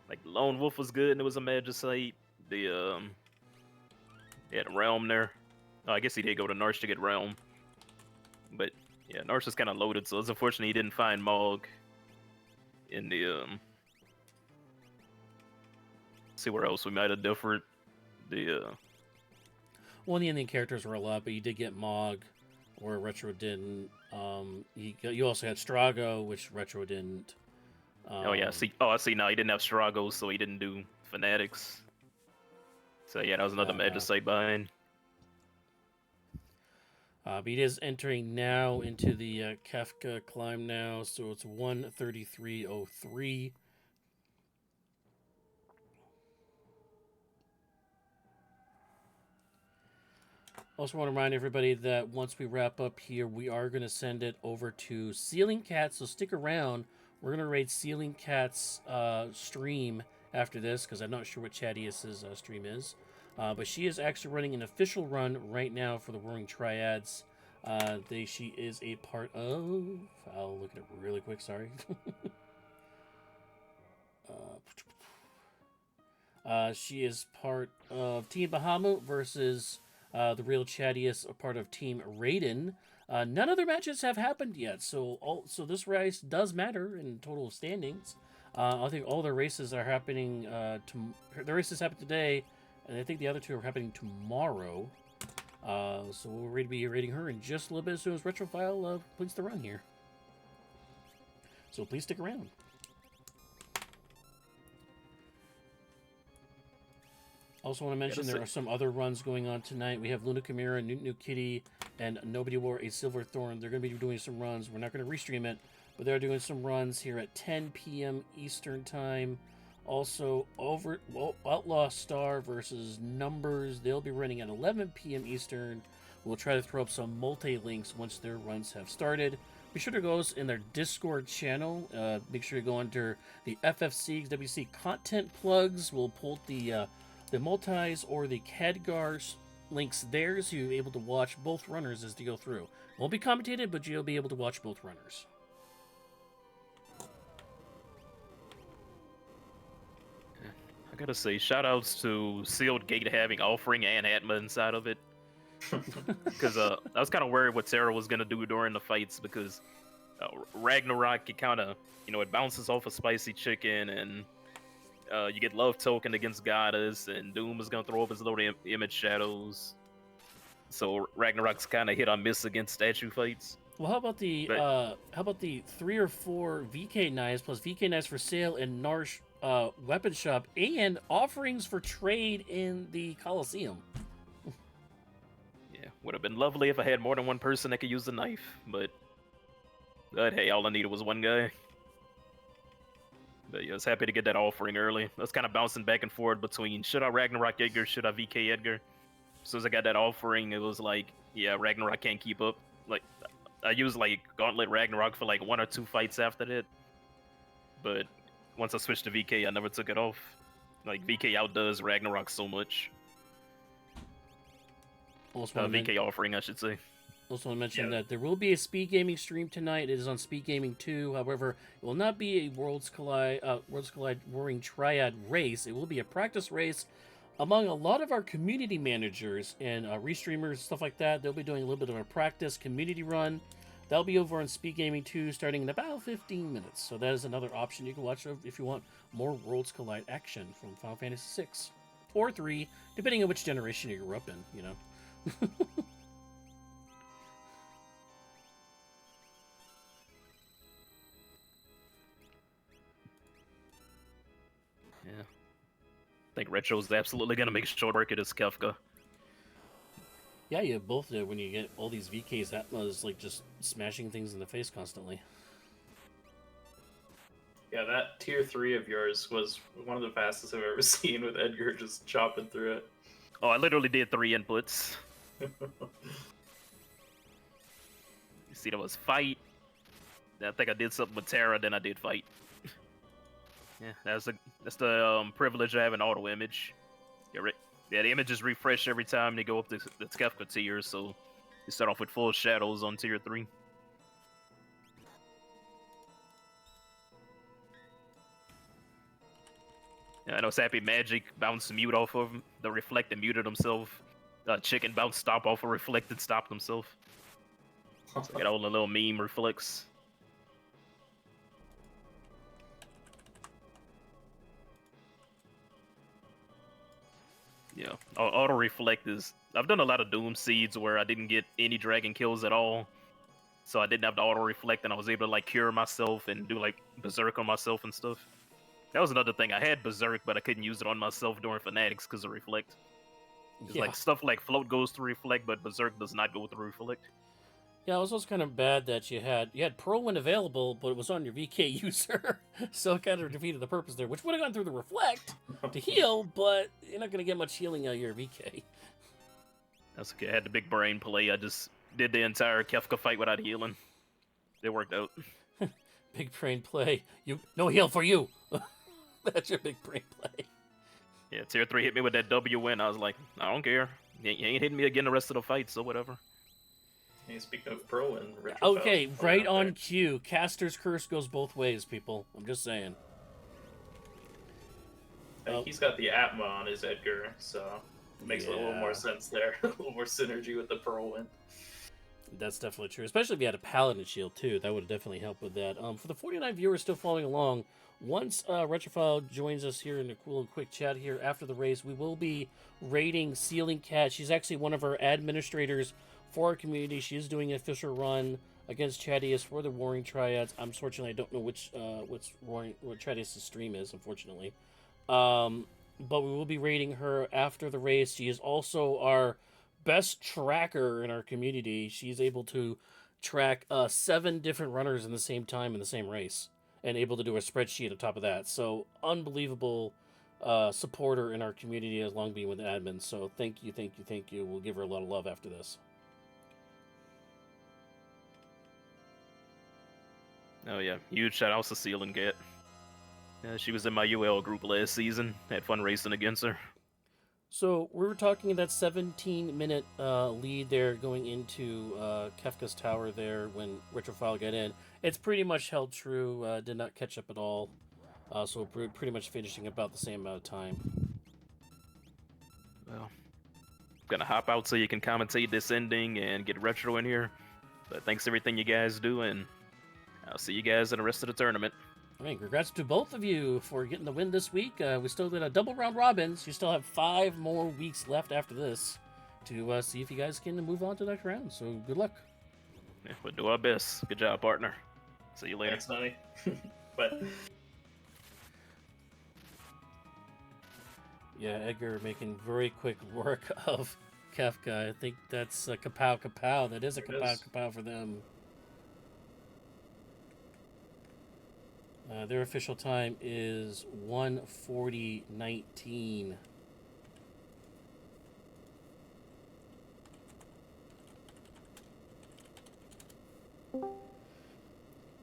Like, Lone Wolf was good and it was a Magicite. He had Realm there. Oh, I guess he did go to Narsh to get Realm. Yeah, Narsh is kind of loaded, so it's unfortunate he didn't find Mog in the see where else we might have differed. Well, the Indian characters were a lot, but you did get Mog, where Retro didn't. You also had Strago, which Retro didn't. Oh yeah, see. Oh, I see now. He didn't have Strago, so he didn't do Fanatics. So yeah, that was another magic site behind. But he is entering now into the Kafka climb now, so it's 1:33:03. Also want to remind everybody that once we wrap up here, we are going to send it over to Ceiling Cat, so stick around. We're going to raid Ceiling Cat's stream after this, because I'm not sure what Chadius's stream is. But she is actually running an official run right now for the Roaring Triads. She is a part of... I'll look at it really quick, sorry. She is part of Team Bahamut versus the real Chadius, a part of Team Raiden. None other matches have happened yet, so this race does matter in total standings. I think all the races are happening. The races happen today, and I think the other two are happening tomorrow. So we'll be rating her in just a little bit as soon as Retrophile completes the run here. So please stick around. Also want to mention there are some other runs going on tonight. We have Luna Chimera, New Kitty, and Nobody Wore a Silver Thorn. They're going to be doing some runs. We're not going to restream it, but they're doing some runs here at 10 p.m. Eastern Time. Also, Outlaw Star versus Numbers. They'll be running at 11 p.m. Eastern. We'll try to throw up some multi-links once their runs have started. Be sure to go in their Discord channel. Make sure to go under the FF6 WC content plugs. We'll pull the multis or the Khadgar links there, so you'll be able to watch both runners as they go through. Won't be commentated, but you'll be able to watch both runners. I gotta say, shoutouts to Sealed Gate having Offering and Atma inside of it. Because I was kind of worried what Sarah was gonna do during the fights, because Ragnarok, it kind of, it bounces off a spicy chicken, and you get Love Token against Goddess, and Doom is gonna throw up his little image shadows. So Ragnarok's kind of hit on miss against statue fights. Well, how about the 3 or 4 VK knives plus VK knives for sale in Narsh weapon shop, and offerings for trade in the Coliseum? Yeah, would have been lovely if I had more than one person that could use the knife, but hey, all I needed was one guy. But yeah, I was happy to get that offering early. I was kind of bouncing back and forth between should I Ragnarok Edgar, should I VK Edgar. As soon as I got that offering, it was like, yeah, Ragnarok can't keep up. Like, I used like Gauntlet Ragnarok for like 1 or 2 fights after that. But once I switched to VK, I never took it off. Like, VK outdoes Ragnarok so much. VK offering, I should say. Also want to mention that there will be a Speed Gaming stream tonight. It is on Speed Gaming 2. However, it will not be a Worlds Collide Roaring Triad race. It will be a practice race among a lot of our community managers and restreamers, stuff like that. They'll be doing a little bit of a practice community run. That'll be over on Speed Gaming 2 starting in about 15 minutes. So that is another option you can watch if you want more Worlds Collide action from Final Fantasy 6 or 3, depending on which generation you grew up in, Yeah. I think Retro's absolutely going to make short work of this Kefka. Yeah, you both did when you get all these VKs. Atma is like just smashing things in the face constantly. Yeah, that tier 3 of yours was one of the fastest I've ever seen, with Edgar just chopping through it. Oh, I literally did 3 inputs. You see, there was fight. I think I did something with Terra, then I did fight. Yeah, that's the privilege of having auto image. Yeah, the images refresh every time they go up the Kefka tier, so you start off with full shadows on tier 3. Yeah, I know Sappy Magic bounced mute off of him. The Reflect and muted himself. Chicken bounced stop off of Reflect and stopped himself. So I got all the little meme reflects. Yeah, auto reflect is. I've done a lot of Doom seeds where I didn't get any dragon kills at all, so I didn't have to auto reflect, and I was able to like cure myself and do like berserk on myself and stuff. That was another thing. I had berserk, but I couldn't use it on myself during fanatics because of reflect. It's Yeah. like stuff like float goes through reflect, but berserk does not go through reflect. Yeah, it was also kind of bad that you had Whirlwind available, but it was on your VK user, so it kind of defeated the purpose there, which would have gone through the reflect to heal, but you're not going to get much healing out of your VK. That's okay. I had the big brain play. I just did the entire Kefka fight without healing. It worked out. Big brain play. No heal for you. That's your big brain play. Yeah, tier 3 hit me with that W win. I was like, I don't care. You ain't hitting me again the rest of the fight, so whatever. Hey, speaking of pro and Retrophile, Okay, right on cue. Caster's Curse goes both ways, people. I'm just saying. He's got the Atma on his Edgar, so it makes a little more sense there. A little more synergy with the Whirlwind. That's definitely true, especially if you had a Paladin shield too. That would have definitely helped with that. For the 49 viewers still following along, once Retrophile joins us here in a cool and quick chat here after the race, we will be raiding Ceiling Cat. She's actually one of our administrators for our community. She is doing an official run against Chadius for the Warring Triads. Unfortunately, I don't know what Chadius' stream is, unfortunately. But we will be raiding her after the race. She is also our best tracker in our community. She's able to track 7 different runners in the same time in the same race and able to do a spreadsheet on top of that. So unbelievable supporter in our community as long being with admins. So thank you. We'll give her a lot of love after this. Oh yeah, huge shout outs to Ceiling Cat. Yeah, she was in my UL group last season. Had fun racing against her. So we were talking that 17-minute lead there going into Kefka's tower there when Retrophile got in. It's pretty much held true. Did not catch up at all. So pretty much finishing about the same amount of time. Well, gonna hop out so you can commentate this ending and get Retro in here. But thanks for everything you guys do, and I'll see you guys in the rest of the tournament. All right, congrats to both of you for getting the win this week. We still did a double round robin, so you still have 5 more weeks left after this to see if you guys can move on to the next round. So good luck. Yeah, we'll do our best. Good job, partner. See you later. Thanks, Honey. But yeah, Edgar making very quick work of Kefka. I think that's a kapow. That is a kapow for them. Their official time is 1:40:19.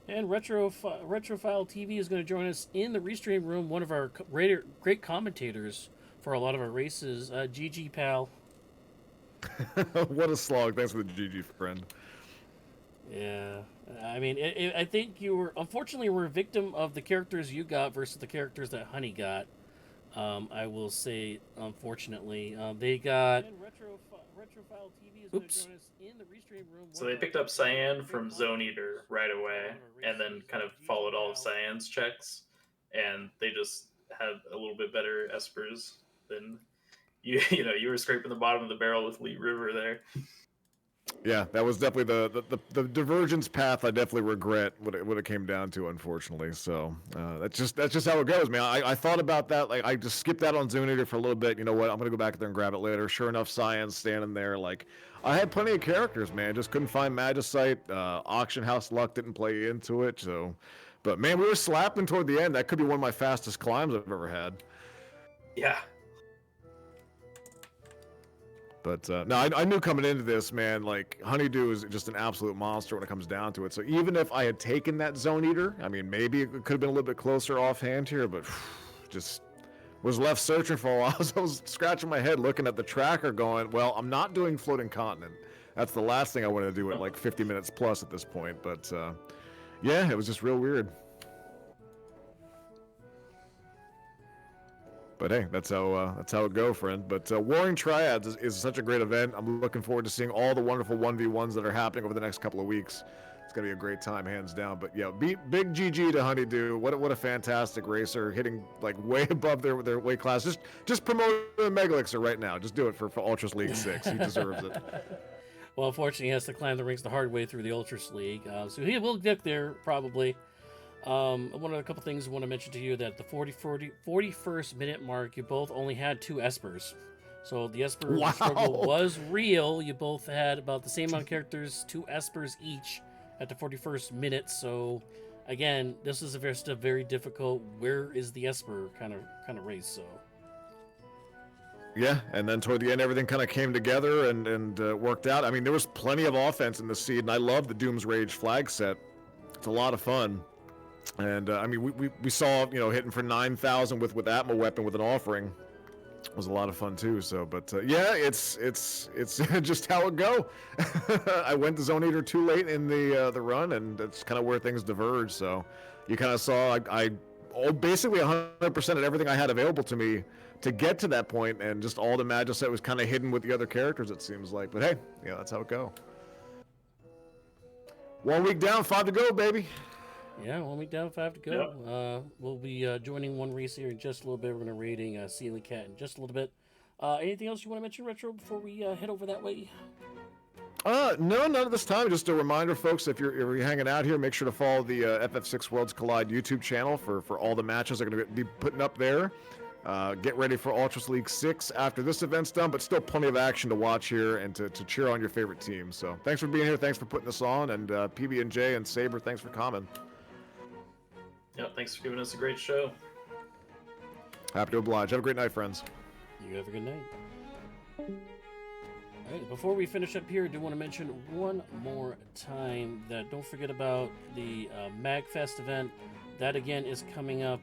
And Retrophile TV is going to join us in the restream room. One of our great commentators for a lot of our races, GG pal. What a slog! Thanks for the GG, friend. Yeah, I mean, I think unfortunately, we're a victim of the characters you got versus the characters that Honey got. I will say, unfortunately, they got. Retrophile TV is going to join us in the restream room. So they picked up Cyan from Zone Eater right away, and then kind of followed all of Cyan's checks, and they just had a little bit better espers than you. You know, you were scraping the bottom of the barrel with Lee River there. Yeah, that was definitely the divergence path. I definitely regret what it came down to, unfortunately. So that's just how it goes, man. I thought about that. Like, I just skipped that on Zone Eater for a little bit. You know what? I'm gonna go back there and grab it later. Sure enough, Cyan's standing there. Like, I had plenty of characters, man. Just couldn't find Magicite. Auction House luck didn't play into it. So, but man, we were slapping toward the end. That could be one of my fastest climbs I've ever had. Yeah. But no, I knew coming into this, man, like, HunnyDoo is just an absolute monster when it comes down to it. So even if I had taken that Zone Eater, I mean, maybe it could have been a little bit closer offhand here, but just was left searching for a while. I was scratching my head looking at the tracker going, well, I'm not doing Floating Continent. That's the last thing I want to do at like 50 minutes plus at this point. But yeah, it was just real weird. But hey, that's how it go, friend. But Warring Triads is such a great event. I'm looking forward to seeing all the wonderful 1v1s that are happening over the next couple of weeks. It's gonna be a great time, hands down. But yeah, big GG to HunnyDoo. What a fantastic racer, hitting like way above their weight class. Just promote the Mega Elixir right now. Just do it for Ultras League 6. He deserves it. Well, unfortunately, he has to climb the ranks the hard way through the Ultras League, so he will get there probably. One of a couple things I want to mention to you that the 41st minute mark, you both only had 2 Espers. So the Esper struggle was real. You both had about the same amount of characters, 2 Espers each at the 41st minute. So again, this is a very difficult where is the Esper kind of race. So yeah, and then toward the end, everything kind of came together and worked out. I mean, there was plenty of offense in the seed, and I love the Doom's Rage flag set. It's a lot of fun. And I mean, we saw, hitting for 9,000 with Atma weapon with an offering was a lot of fun too. So, but yeah, it's just how it go. I went to Zone Eater too late in the run, and that's kind of where things diverged. So, you kind of saw I basically 100% of everything I had available to me to get to that point, and just all the magic set was kind of hidden with the other characters. It seems like, but hey, yeah, that's how it go. 1 week down, 5 to go, baby. yeah, 1 week down, 5 to go. Yep. We'll be joining one race here in just a little bit. We're going to rating Ceiling Cat in just a little bit. Anything else you want to mention, Retro, before we head over that way? No, none at this time. Just a reminder, folks, if you're hanging out here, make sure to follow the FF6 Worlds Collide YouTube channel for all the matches they're going to be putting up there. Get ready for Ultras League 6 after this event's done, but still plenty of action to watch here and to cheer on your favorite team. So thanks for being here. Thanks for putting this on. And PB&J and Saber, thanks for coming. Yep, thanks for giving us a great show. Happy to oblige. Have a great night, friends. You have a good night. All right, before we finish up here, I do want to mention one more time that don't forget about the MagFest event. That again is coming up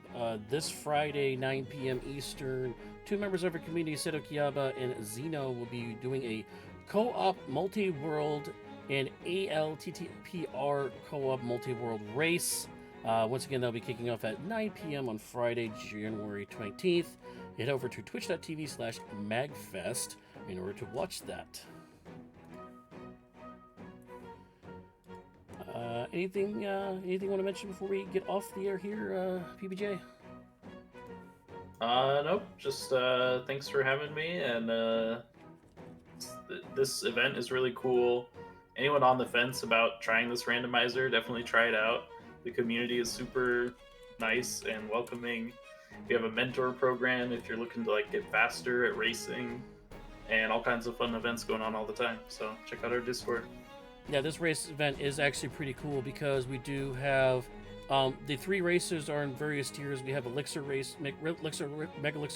this Friday, 9 p.m. Eastern. 2 members of our community, Seto Kiyaba and Zeno, will be doing a co-op multi-world and ALTTPR co-op multi-world race. Once again, they'll be kicking off at 9 p.m. on Friday, January 19th. Head over to twitch.tv/magfest in order to watch that. Anything you want to mention before we get off the air here, PBJ? Nope. Just thanks for having me, and this event is really cool. Anyone on the fence about trying this randomizer, definitely try it out. The community is super nice and welcoming. We have a mentor program if you're looking to get faster at racing, and all kinds of fun events going on all the time. So check out our Discord. Yeah, this race event is actually pretty cool because we do have the 3 racers are in various tiers. We have Elixir race, Mega Elixir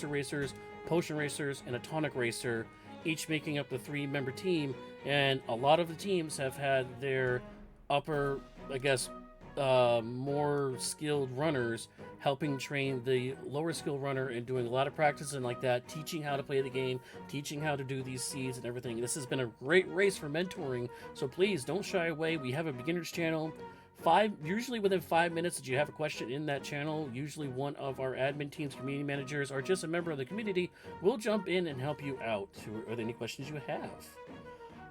racers, Potion racers, and a Tonic racer, each making up the 3-member team. And a lot of the teams have had their upper, I guess, more skilled runners helping train the lower skilled runner and doing a lot of practice and like that, teaching how to play the game, teaching how to do these seeds and everything. This has been a great race for mentoring, so please don't shy away. We have a beginners channel. Usually within 5 minutes that you have a question in that channel, usually one of our admin team's community managers or just a member of the community will jump in and help you out with any questions you have.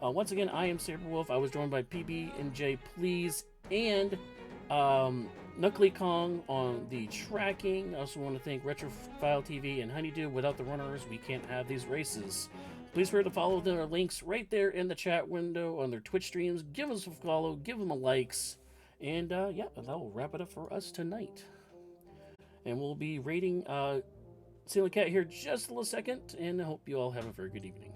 Once again, I am Saberwolf. I was joined by PB&J Please and Knuckly Kong on the tracking. I also want to thank RetrophileTV and HunnyDoo. Without the runners, we can't have these races. Please remember to follow their links right there in the chat window on their Twitch streams. Give us a follow, give them a likes, and yeah, that will wrap it up for us tonight. And we'll be rating Ceiling Cat here just a little second, and I hope you all have a very good evening.